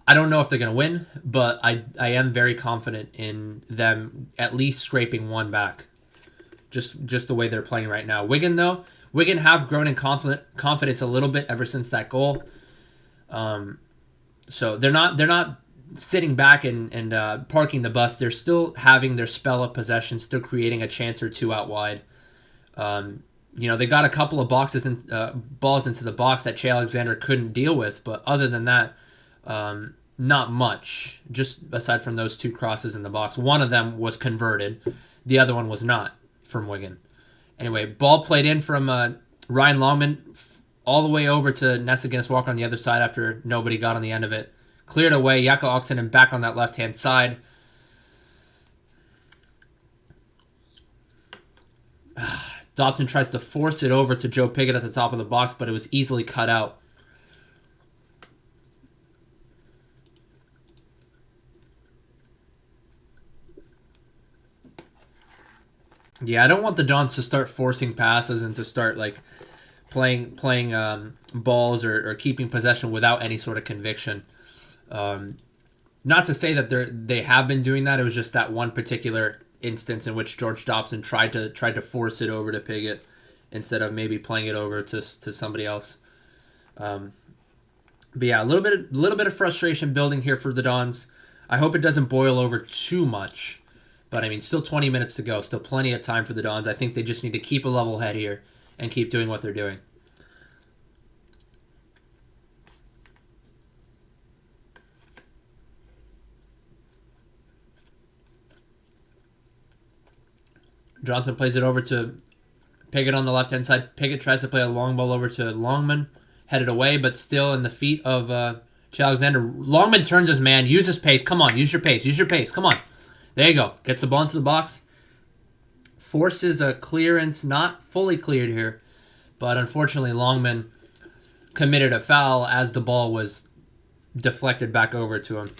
I don't know if they're going to win, but I am very confident in them at least scraping one back, just the way they're playing right now. Wigan, though, Wigan have grown in confidence a little bit ever since that goal. So they're not sitting back and parking the bus. They're still having their spell of possession, still creating a chance or two out wide. They got a couple of balls into the box that Che Alexander couldn't deal with, but other than that, not much. Just aside from those two crosses in the box, one of them was converted, the other one was not from Wigan. Anyway, ball played in from Ryan Longman all the way over to Nessiganis Walker on the other side after nobody got on the end of it. Cleared away, Jakob Oxenden back on that left-hand side. Dobson tries to force it over to Joe Piggott at the top of the box, but it was easily cut out. Yeah, I don't want the Dons to start forcing passes and to start like playing balls or keeping possession without any sort of conviction. Not to say that they have been doing that. It was just that one particular instance in which George Dobson tried to force it over to Piggott instead of maybe playing it over to somebody else. But yeah, a little bit of frustration building here for the Dons. I hope it doesn't boil over too much. But I mean, still 20 minutes to go. Still plenty of time for the Dons. I think they just need to keep a level head here and keep doing what they're doing. Johnson plays it over to Pickett on the left-hand side. Pickett tries to play a long ball over to Longman. Headed away, but still in the feet of Che Alexander. Longman turns his man. Use his pace. Come on. Use your pace. Use your pace. Come on. There you go. Gets the ball into the box. Forces a clearance. Not fully cleared here. But unfortunately, Longman committed a foul as the ball was deflected back over to him.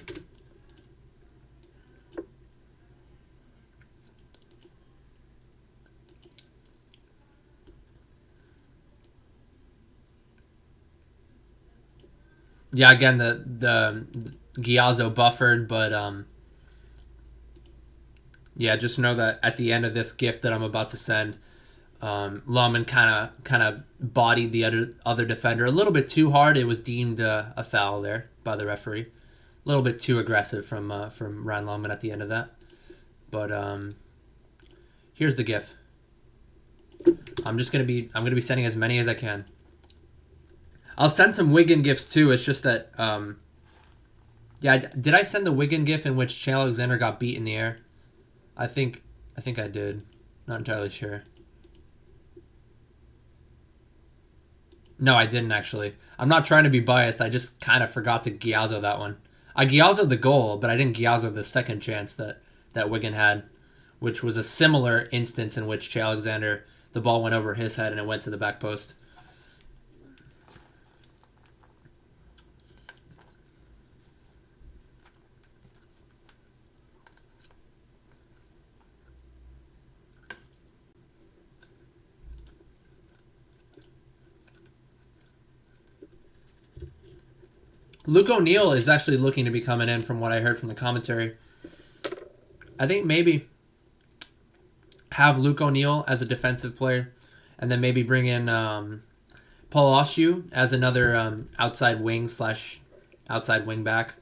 Yeah, again, the Giazzo buffered, but yeah, just know that at the end of this gift that I'm about to send, Longman kind of bodied the other defender a little bit too hard. It was deemed a foul there by the referee. A little bit too aggressive from Ryan Longman at the end of that. But here's the gif. I'm gonna be sending as many as I can. I'll send some Wigan gifs too. It's just that yeah, did I send the Wigan gif in which Che Alexander got beat in the air? I think I did. Not entirely sure. No, I didn't actually. I'm not trying to be biased. I just kind of forgot to Giazzo that one. I Giazzo'd the goal, but I didn't Giazzo the second chance that Wigan had, which was a similar instance in which Che Alexander, the ball went over his head and it went to the back post. Luke O'Neill is actually looking to be coming in from what I heard from the commentary. I think maybe have Luke O'Neill as a defensive player and then maybe bring in Paul Oshu as another outside wing / outside wing back.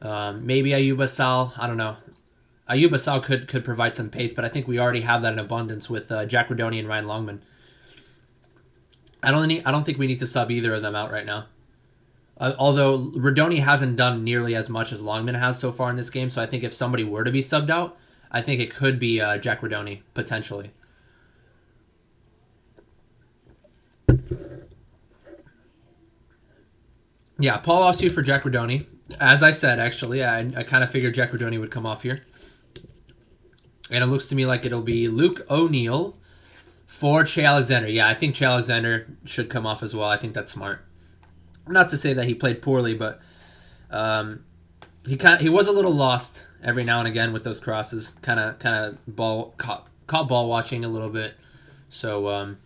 Maybe Ayub Assal. I don't know. Ayub Assal could provide some pace, but I think we already have that in abundance with Jack Rodoni and Ryan Longman. I don't think we need to sub either of them out right now. Although Rodoni hasn't done nearly as much as Longman has so far in this game, so I think if somebody were to be subbed out, I think it could be Jack Rodoni, potentially. Yeah, Paul Ossu for Jack Rodoni. As I said, actually, I kind of figured Jack Rodoni would come off here. And it looks to me like it'll be Luke O'Neill for Che Alexander. Yeah, I think Che Alexander should come off as well. I think that's smart. Not to say that he played poorly, but he was a little lost every now and again with those crosses. Kind of caught ball watching a little bit. So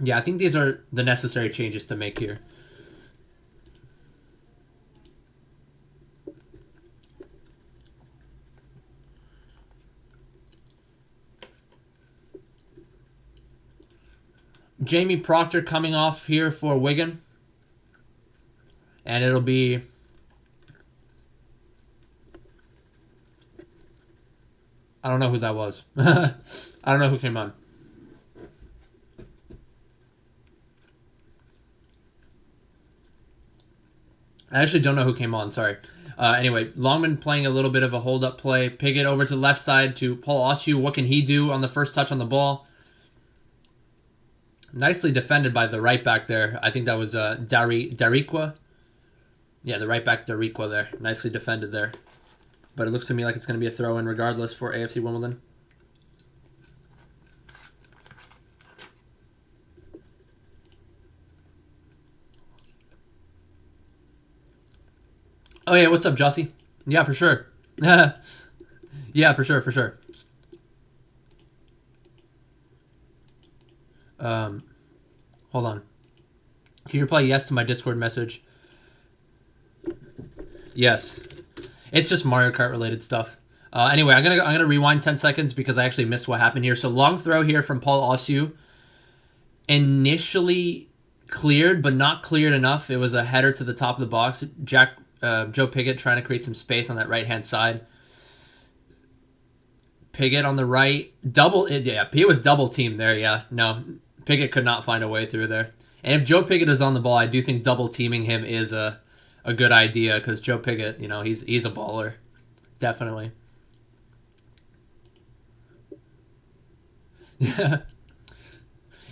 yeah, I think these are the necessary changes to make here. Jamie Proctor coming off here for Wigan. And it'll be I don't know who that was. I don't know who came on. I actually don't know who came on, sorry. Anyway, Longman playing a little bit of a hold-up play. Pickett over to the left side to Paul Oshu. What can he do on the first touch on the ball? Nicely defended by the right back there. I think that was Darikwa. Yeah, the right back Darikwa there. Nicely defended there. But it looks to me like it's going to be a throw-in regardless for AFC Wimbledon. Oh, yeah, what's up, Jossie? Yeah, for sure. Yeah, for sure. Hold on. Can you reply yes to my Discord message? Yes. It's just Mario Kart related stuff. Anyway, I'm gonna rewind 10 seconds because I actually missed what happened here. So long throw here from Paul Ossu. Initially cleared, but not cleared enough. It was a header to the top of the box. Joe Pickett trying to create some space on that right-hand side. Pickett on the right. He was double teamed there, yeah. No, Pickett could not find a way through there. And if Joe Pickett is on the ball, I do think double teaming him is a good idea because Joe Pickett, he's a baller. Definitely.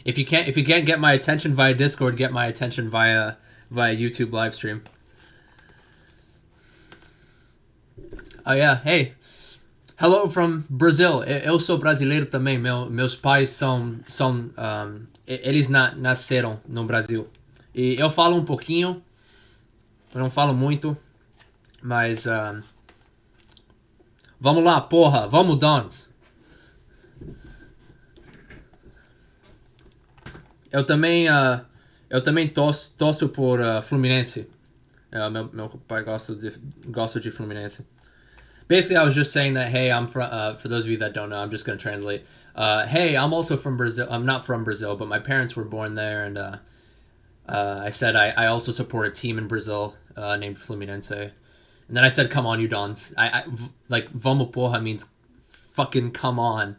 If you can't get my attention via Discord, get my attention via YouTube live stream. Oh yeah, hey. Hello from Brazil. Eu sou brasileiro também. Meus pais são eles nasceram no Brasil. E eu falo um pouquinho. Eu não falo muito, mas vamos lá, porra. Vamos, Dons. Eu também torço por Fluminense. Meu pai gosta de Fluminense. Basically, I was just saying that, hey, I'm from, for those of you that don't know, I'm just going to translate. Hey, I'm also from Brazil. I'm not from Brazil, but my parents were born there, and I said I also support a team in Brazil named Fluminense. And then I said, come on, you Dons. Like, vamos porra means fucking come on.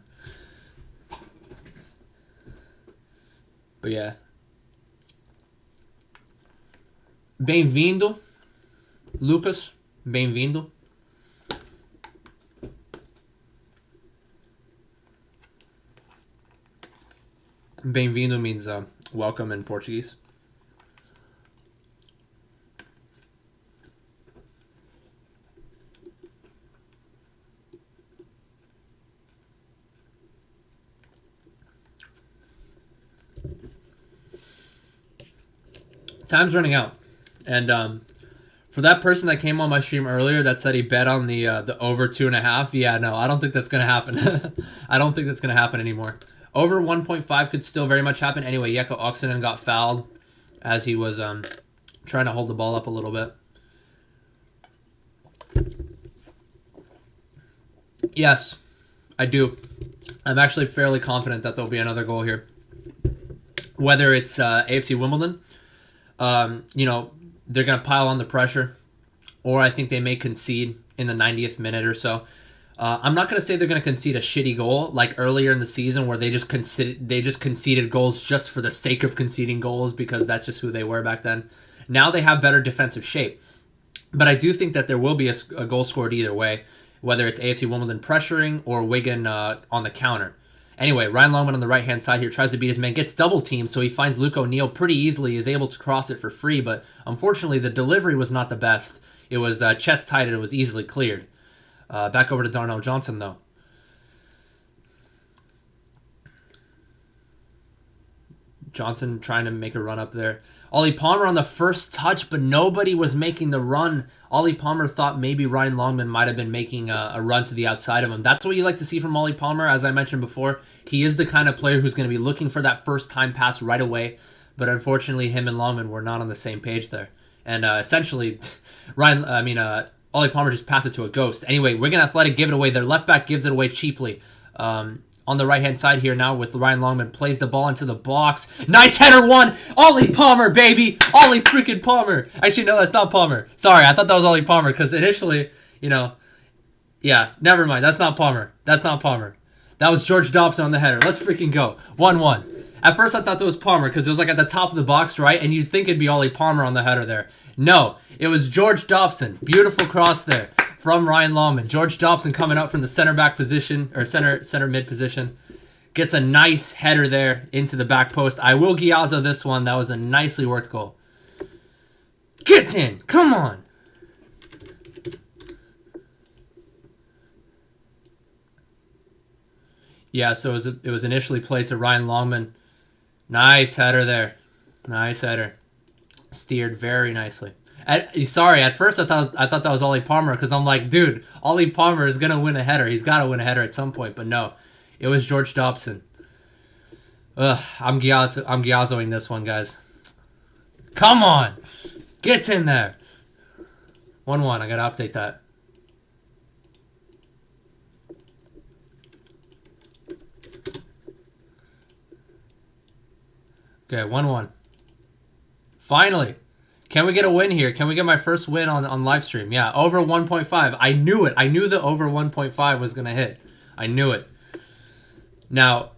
But yeah. Bem-vindo, Lucas. Bem-vindo. Bem-vindo means welcome in Portuguese. Time's running out, and for that person that came on my stream earlier that said he bet on the over 2.5, yeah, no, I don't think that's gonna happen. I don't think that's gonna happen anymore. Over 1.5 could still very much happen. Anyway, Yeko Oxenden got fouled as he was trying to hold the ball up a little bit. Yes, I do. I'm actually fairly confident that there'll be another goal here. Whether it's AFC Wimbledon, you know, they're going to pile on the pressure, or I think they may concede in the 90th minute or so. I'm not going to say they're going to concede a shitty goal like earlier in the season where they just conceded goals just for the sake of conceding goals because that's just who they were back then. Now they have better defensive shape. But I do think that there will be a goal scored either way, whether it's AFC Wimbledon pressuring or Wigan on the counter. Anyway, Ryan Longman on the right-hand side here tries to beat his man, gets double-teamed, so he finds Luke O'Neill pretty easily, is able to cross it for free, but unfortunately the delivery was not the best. It was chest-tight and it was easily cleared. Back over to Darnell Johnson, though. Johnson trying to make a run up there. Ollie Palmer on the first touch, but nobody was making the run. Ollie Palmer thought maybe Ryan Longman might have been making a run to the outside of him. That's what you like to see from Ollie Palmer, as I mentioned before. He is the kind of player who's going to be looking for that first-time pass right away, but unfortunately him and Longman were not on the same page there. And essentially, Ollie Palmer just passed it to a ghost. Anyway, Wigan Athletic give it away. Their left back gives it away cheaply. On the right-hand side here now with Ryan Longman, plays the ball into the box. Nice header one! Ollie Palmer, baby! Ollie freaking Palmer! Actually, no, that's not Palmer. Sorry, I thought that was Ollie Palmer because initially, yeah, never mind. That's not Palmer. That's not Palmer. That was George Dobson on the header. Let's freaking go. 1-1. At first, I thought that was Palmer because it was like at the top of the box, right? And you'd think it'd be Ollie Palmer on the header there. No, it was George Dobson. Beautiful cross there from Ryan Longman. George Dobson coming up from the center back position, or center mid position. Gets a nice header there into the back post. I will Giazzo this one. That was a nicely worked goal. Gets in. Come on. Yeah, so it was initially played to Ryan Longman. Nice header there. Nice header. Steered very nicely. At first I thought that was Ollie Palmer because I'm like, dude, Ollie Palmer is gonna win a header. He's got to win a header at some point, but no, it was George Dobson. I'm Giazzoing this one, guys. Come on, gets in there. 1-1. I gotta update that. Okay, 1-1. Finally. Can we get a win here? Can we get my first win on live stream? Yeah, over 1.5. I knew it. I knew the over 1.5 was going to hit. I knew it. Now,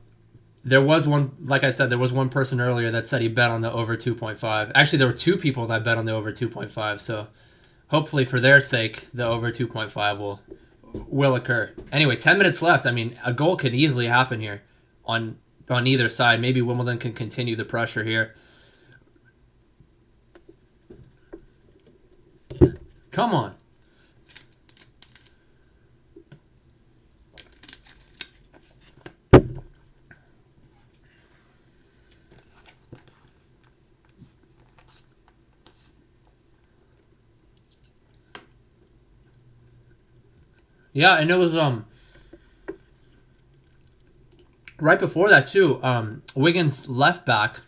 there was one, like I said, there was one person earlier that said he bet on the over 2.5. Actually, there were two people that bet on the over 2.5, so hopefully for their sake, the over 2.5 will occur. Anyway, 10 minutes left. I mean, a goal could easily happen here on on either side. Maybe Wimbledon can continue the pressure here. Come on. Yeah, and it was right before that too. Wigan's left back,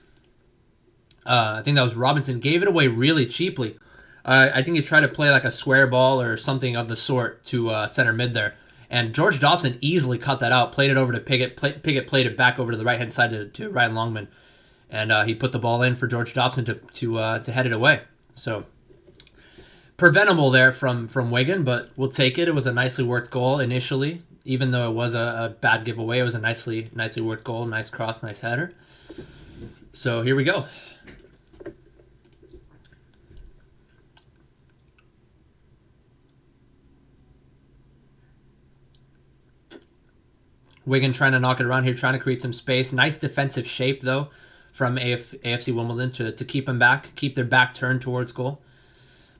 I think that was Robinson, gave it away really cheaply. I think he tried to play like a square ball or something of the sort to center mid there. And George Dobson easily cut that out, played it over to Piggott. Piggott played it back over to the right-hand side to Ryan Longman. And he put the ball in for George Dobson to head it away. So preventable there from Wigan, but we'll take it. It was a nicely worked goal initially. Even though it was a bad giveaway, it was a nicely worked goal. Nice cross, nice header. So here we go. Wigan trying to knock it around here, trying to create some space. Nice defensive shape, though, from AFC Wimbledon to keep them back, keep their back turned towards goal.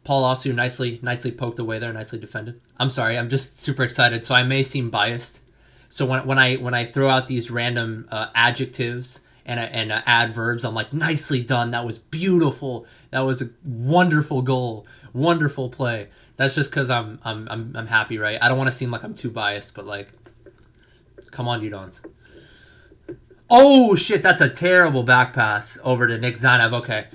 Paul Osu nicely poked away there, nicely defended. I'm sorry, I'm just super excited, so I may seem biased. So when I throw out these random adjectives and adverbs, I'm like, nicely done. That was beautiful. That was a wonderful goal, wonderful play. That's just because I'm happy, right? I don't want to seem like I'm too biased, but like, come on, Udons. Oh shit, that's a terrible back pass over to Nick Zanev. Okay.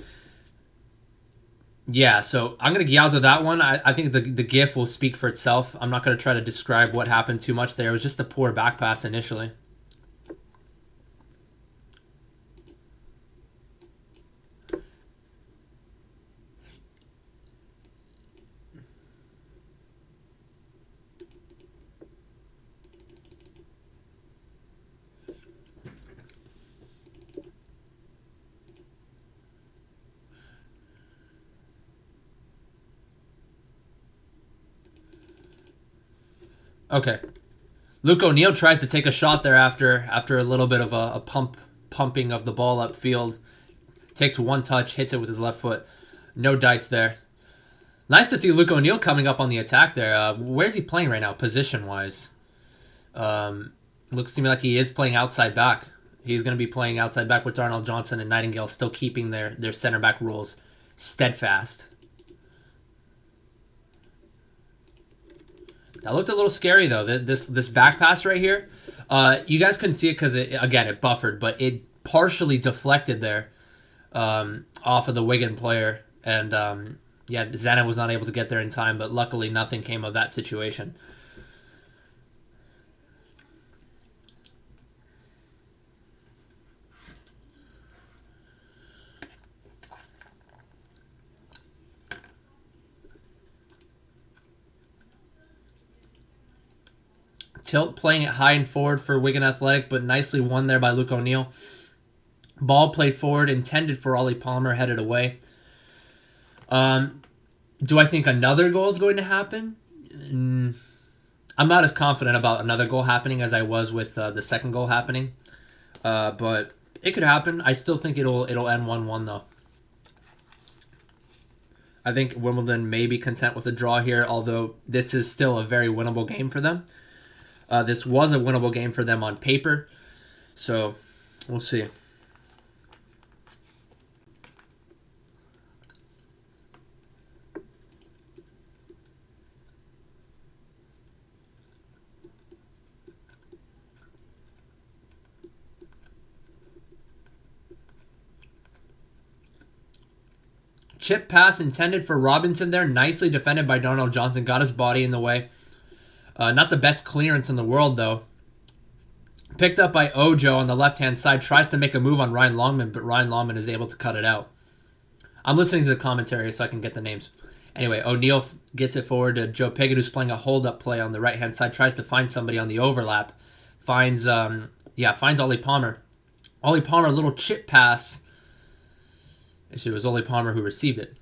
Yeah, so I'm going to Gyauzo that one. I think the GIF will speak for itself. I'm not going to try to describe what happened too much there. It was just a poor back pass initially. Okay. Luke O'Neill tries to take a shot there after a little bit of a pumping of the ball upfield. Takes one touch, hits it with his left foot. No dice there. Nice to see Luke O'Neill coming up on the attack there. Where's he playing right now, position-wise? Looks to me like he is playing outside back. He's going to be playing outside back with Darnell Johnson and Nightingale still keeping their center back rules steadfast. That looked a little scary, though. This back pass right here. You guys couldn't see it because, it buffered, but it partially deflected there off of the Wigan player. And, Zanev was not able to get there in time, but luckily nothing came of that situation. Tilt playing it high and forward for Wigan Athletic, but nicely won there by Luke O'Neill. Ball played forward, intended for Ollie Palmer, headed away. Do I think another goal is going to happen? I'm not as confident about another goal happening as I was with the second goal happening. But it could happen. I still think it'll end 1-1 though. I think Wimbledon may be content with a draw here, although this is still a very winnable game for them. This was a winnable game for them on paper, so we'll see. Chip pass intended for Robinson there, nicely defended by Darnell Johnson, got his body in the way. Not the best clearance in the world, though. Picked up by Ojo on the left-hand side. Tries to make a move on Ryan Longman, but Ryan Longman is able to cut it out. I'm listening to the commentary so I can get the names. Anyway, O'Neill gets it forward to Joe Piggott, who's playing a hold-up play on the right-hand side. Tries to find somebody on the overlap. Finds Ollie Palmer. Ollie Palmer, a little chip pass. Actually, it was Ollie Palmer who received it.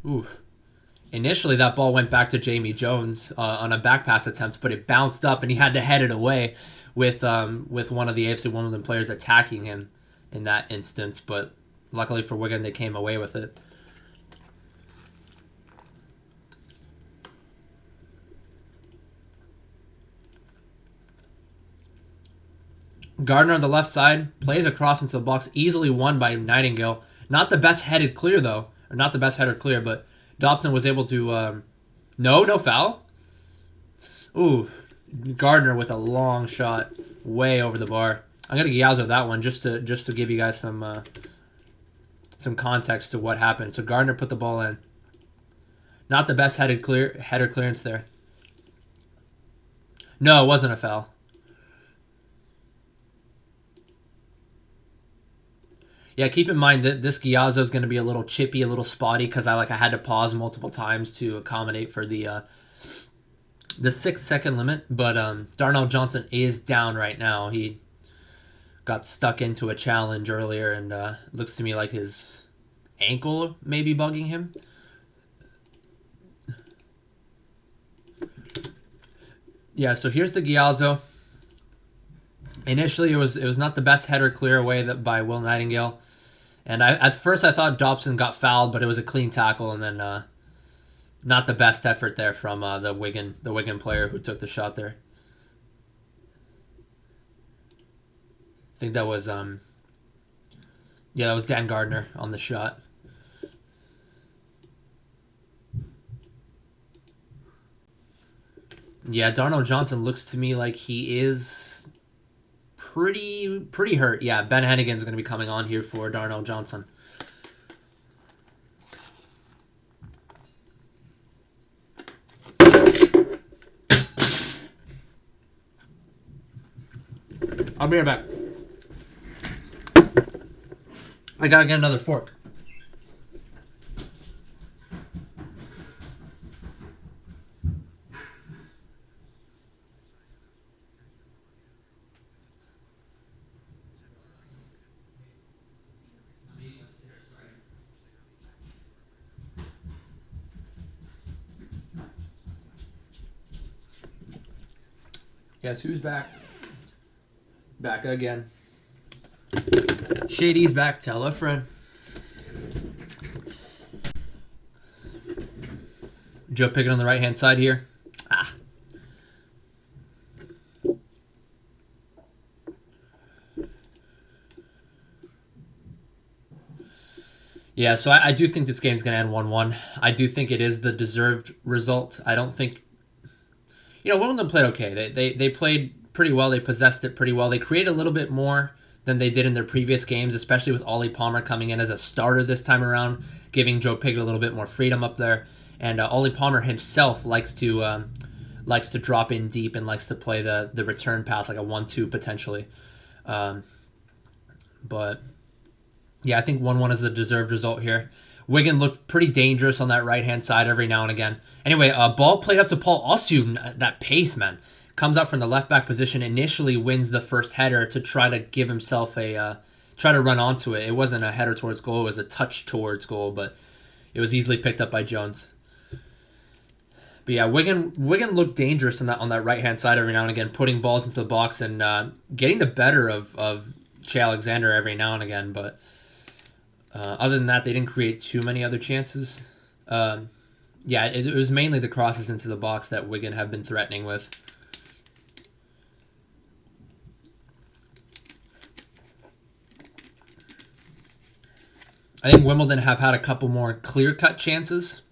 Oof. Initially, that ball went back to Jamie Jones on a back pass attempt, but it bounced up and he had to head it away, with one of the AFC Wimbledon players attacking him in that instance. But luckily for Wigan, they came away with it. Gardner on the left side plays across into the box, easily won by Nightingale. Not the best headed clear though, or not the best header clear, but Dobson was able to. No foul. Ooh, Gardner with a long shot, way over the bar. I'm gonna Giazzo that one just to give you guys some context to what happened. So Gardner put the ball in. Not the best header clearance there. No, it wasn't a foul. Yeah, keep in mind that this Giazzo is going to be a little chippy, a little spotty, because I had to pause multiple times to accommodate for the 6-second limit. But Darnell Johnson is down right now. He got stuck into a challenge earlier, and looks to me like his ankle may be bugging him. Yeah, so here's the Giazzo. Initially, it was not the best header clear away by Will Nightingale. And at first I thought Dobson got fouled, but it was a clean tackle, and then not the best effort there from the Wigan player who took the shot there. I think that was that was Dan Gardner on the shot. Yeah, Darnell Johnson looks to me like he is pretty hurt. Yeah, Ben Hennigan's going to be coming on here for Darnell Johnson. I'll be right back. I gotta get another fork. Guess who's back? Back again. Shady's back. Tell a friend. Joe Pickett on the right-hand side here. Yeah, so I do think this game's going to end 1-1. I do think it is the deserved result. I don't think... Wimbledon played okay. They played pretty well. They possessed it pretty well. They created a little bit more than they did in their previous games, especially with Ollie Palmer coming in as a starter this time around, giving Joe Pickett a little bit more freedom up there. And Ollie Palmer himself likes to drop in deep and likes to play the return pass, like a 1-2 potentially. But yeah, I think 1-1 is the deserved result here. Wigan looked pretty dangerous on that right-hand side every now and again. Anyway, ball played up to Paul Osu. That pace, man. Comes up from the left-back position, initially wins the first header to try to give himself try to run onto it. It wasn't a header towards goal. It was a touch towards goal, but it was easily picked up by Jones. But yeah, Wigan looked dangerous on that right-hand side every now and again, putting balls into the box and getting the better of Che Alexander every now and again, but... other than that, they didn't create too many other chances. It was mainly the crosses into the box that Wigan have been threatening with. I think Wimbledon have had a couple more clear-cut chances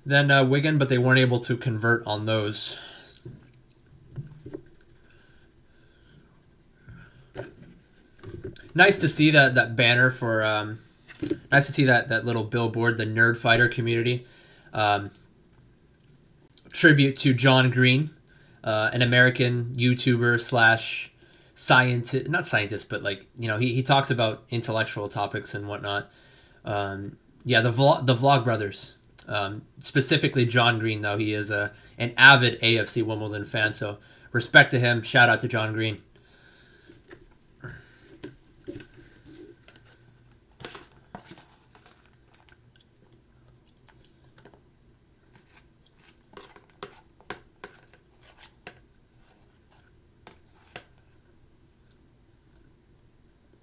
than Wigan, but they weren't able to convert on those. Nice to see that banner for nice to see that little billboard, the Nerd Fighter community. Tribute to John Green, an American YouTuber slash scientist, not scientist, but he talks about intellectual topics and whatnot. The Vlog Brothers, specifically John Green, though he is an avid AFC Wimbledon fan, so respect to him. Shout out to John Green.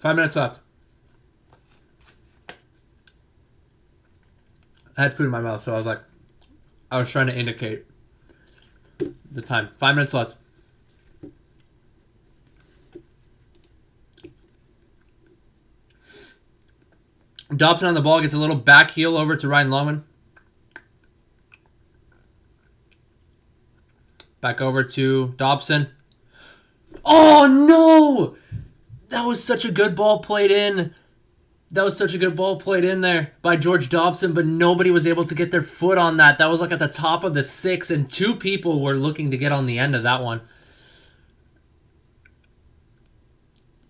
5 minutes left. I had food in my mouth, so I was trying to indicate the time. 5 minutes left. Dobson on the ball, gets a little back heel over to Ryan Longman. Back over to Dobson. Oh, no! That was such a good ball played in. That was such a good ball played in there by George Dobson, but nobody was able to get their foot on that. That was like at the top of the 6, and 2 people were looking to get on the end of that one.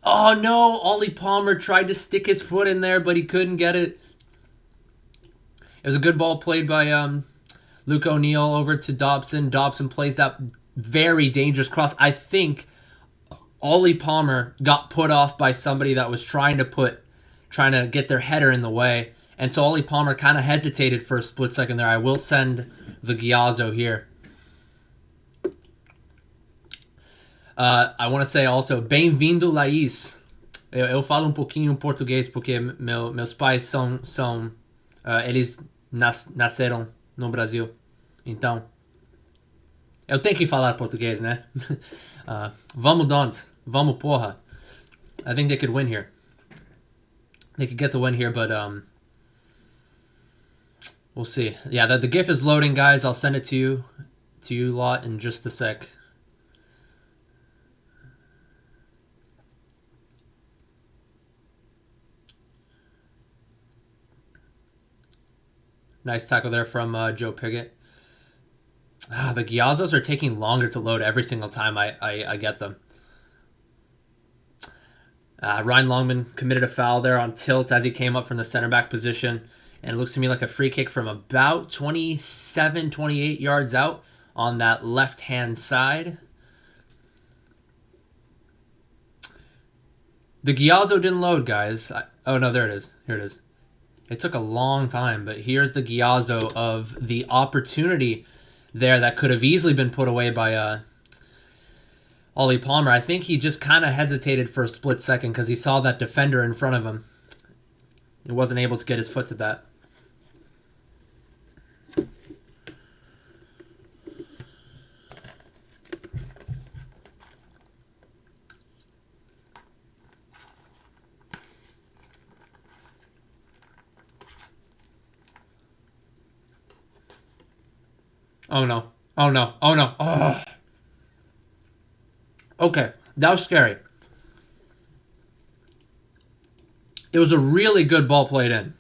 Oh, no. Ollie Palmer tried to stick his foot in there, but he couldn't get it. It was a good ball played by Luke O'Neill over to Dobson. Dobson plays that very dangerous cross. I think Ollie Palmer got put off by somebody that was trying to get their header in the way. And so Ollie Palmer kind of hesitated for a split second there. I will send the Ghiazzo here. I want to say also, bem-vindo, Laís. Eu falo pouquinho português porque meus pais são eles nasceram no Brasil. Então, eu tenho que falar português, né? Vamos, Dons. Vamos, porra. I think they could win here. They could get the win here, but we'll see. Yeah, the GIF is loading, guys. I'll send it to you lot in just a sec. Nice tackle there from Joe Piggott. The Ghiazzos are taking longer to load every single time I get them. Ryan Longman committed a foul there on tilt as he came up from the center back position. And it looks to me like a free kick from about 27, 28 yards out on that left-hand side. The Ghiazzo didn't load, guys. Oh, no, there it is. Here it is. It took a long time, but here's the Ghiazzo of the opportunity there that could have easily been put away by Ollie Palmer. I think he just kind of hesitated for a split second because he saw that defender in front of him. He wasn't able to get his foot to that. Oh, no. Oh, no. Oh, no. Oh. Okay, that was scary. It was a really good ball played in.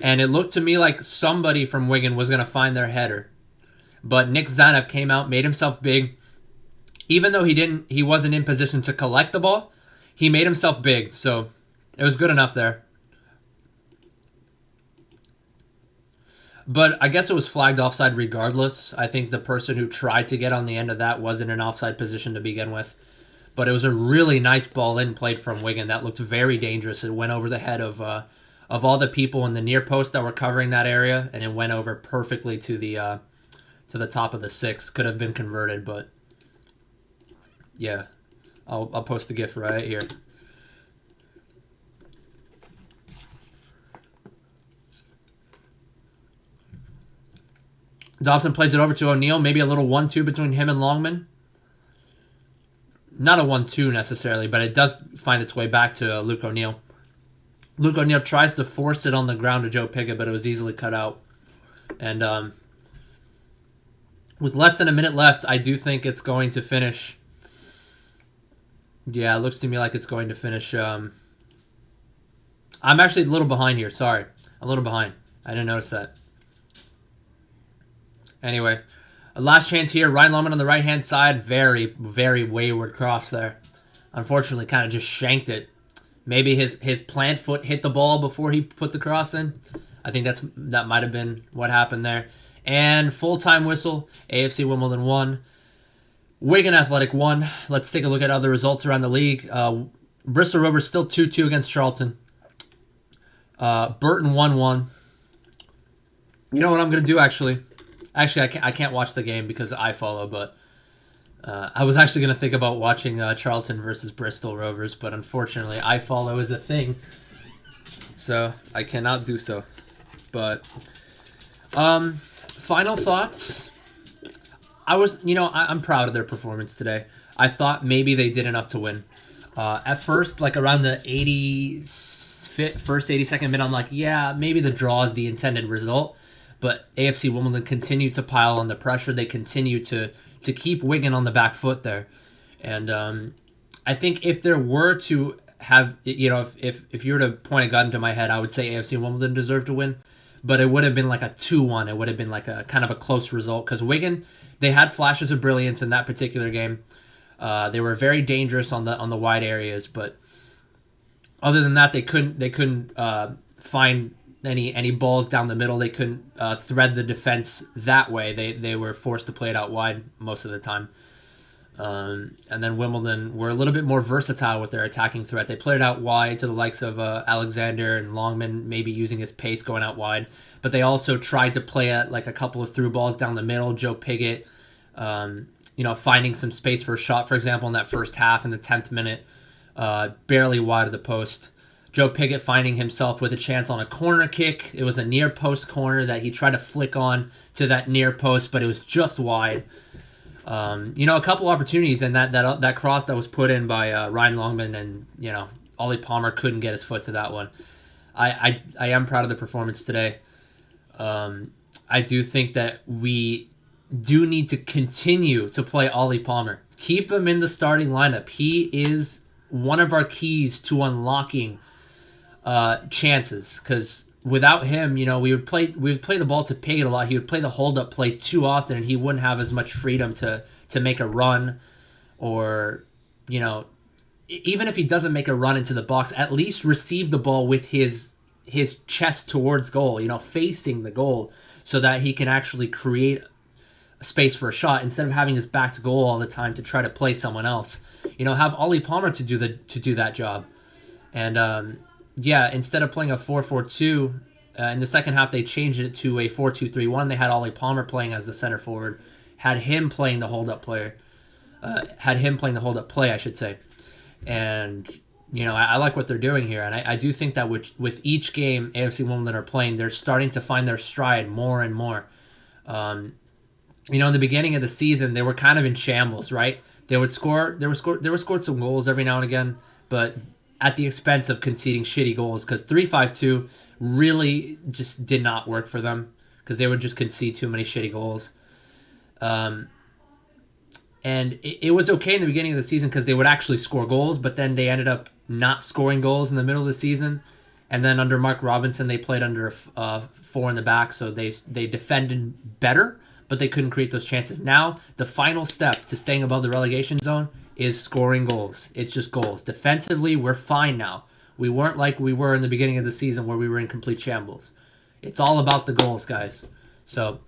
And it looked to me like somebody from Wigan was going to find their header. But Nick Zanev came out, made himself big. Even though he wasn't in position to collect the ball, he made himself big. So it was good enough there. But I guess it was flagged offside regardless. I think the person who tried to get on the end of that was in an offside position to begin with. But it was a really nice ball in played from Wigan. That looked very dangerous. It went over the head of all the people in the near post that were covering that area, and it went over perfectly to the top of the 6. Could have been converted, but yeah. I'll post the GIF right here. Dobson plays it over to O'Neill. Maybe a little 1-2 between him and Longman. Not a 1-2 necessarily, but it does find its way back to Luke O'Neill. Luke O'Neill tries to force it on the ground to Joe Piggott, but it was easily cut out. And with less than a minute left, I do think it's going to finish. Yeah, it looks to me like it's going to finish. I'm actually a little behind here. Sorry. A little behind. I didn't notice that. Anyway, a last chance here. Ryan Longman on the right-hand side. Very, very wayward cross there. Unfortunately, kind of just shanked it. Maybe his plant foot hit the ball before he put the cross in. I think that might have been what happened there. And full-time whistle. AFC Wimbledon 1. Wigan Athletic 1. Let's take a look at other results around the league. Bristol Rovers still 2-2 against Charlton. Burton 1-1. You know what I'm going to do, actually? Actually, I can't watch the game because I follow, but I was actually going to think about watching Charlton versus Bristol Rovers, but unfortunately, I follow is a thing, so I cannot do so. But final thoughts. I'm proud of their performance today. I thought maybe they did enough to win. At first, like around the 82nd minute, I'm like, yeah, maybe the draw is the intended result. But AFC Wimbledon continued to pile on the pressure. They continue to keep Wigan on the back foot there. And I think if there were to have, if you were to point a gun to my head, I would say AFC Wimbledon deserved to win. But it would have been like a 2-1. It would have been like a kind of a close result because Wigan, they had flashes of brilliance in that particular game. They were very dangerous on the wide areas, but other than that, they couldn't find any balls down the middle. They couldn't thread the defense that way. They were forced to play it out wide most of the time. And then Wimbledon were a little bit more versatile with their attacking threat. They played it out wide to the likes of Alexander and Longman, maybe using his pace going out wide. But they also tried to play at like a couple of through balls down the middle. Joe Pigott, finding some space for a shot, for example, in that first half in the 10th minute, barely wide of the post. Joe Pigott finding himself with a chance on a corner kick. It was a near post corner that he tried to flick on to that near post, but it was just wide. A couple opportunities, and that cross that was put in by Ryan Longman, and Ollie Palmer couldn't get his foot to that one. I am proud of the performance today. I do think that we do need to continue to play Ollie Palmer. Keep him in the starting lineup. He is one of our keys to unlocking chances, because without him, we would play the ball to Pigott a lot. He would play the hold-up play too often, and he wouldn't have as much freedom to make a run, or, even if he doesn't make a run into the box, at least receive the ball with his chest towards goal, facing the goal, so that he can actually create a space for a shot instead of having his back to goal all the time to try to play someone else. Have Ollie Palmer to do that job. And instead of playing a 4-4-2, in the second half they changed it to a 4-2-3-1. They had Ollie Palmer playing as the center forward, had him playing the hold-up play, I should say. And I like what they're doing here, and I do think that with each game AFC Wimbledon are playing, they're starting to find their stride more and more. In the beginning of the season, they were kind of in shambles, right? They were scored some goals every now and again, but at the expense of conceding shitty goals, because 3-5-2 really just did not work for them, because they would just concede too many shitty goals. And it was okay in the beginning of the season because they would actually score goals, but then they ended up not scoring goals in the middle of the season. And then under Mark Robinson, they played under four in the back, so they defended better, but they couldn't create those chances. Now, the final step to staying above the relegation zone is scoring goals. It's just goals. Defensively, we're fine now. We weren't like we were in the beginning of the season where we were in complete shambles. It's all about the goals, guys. So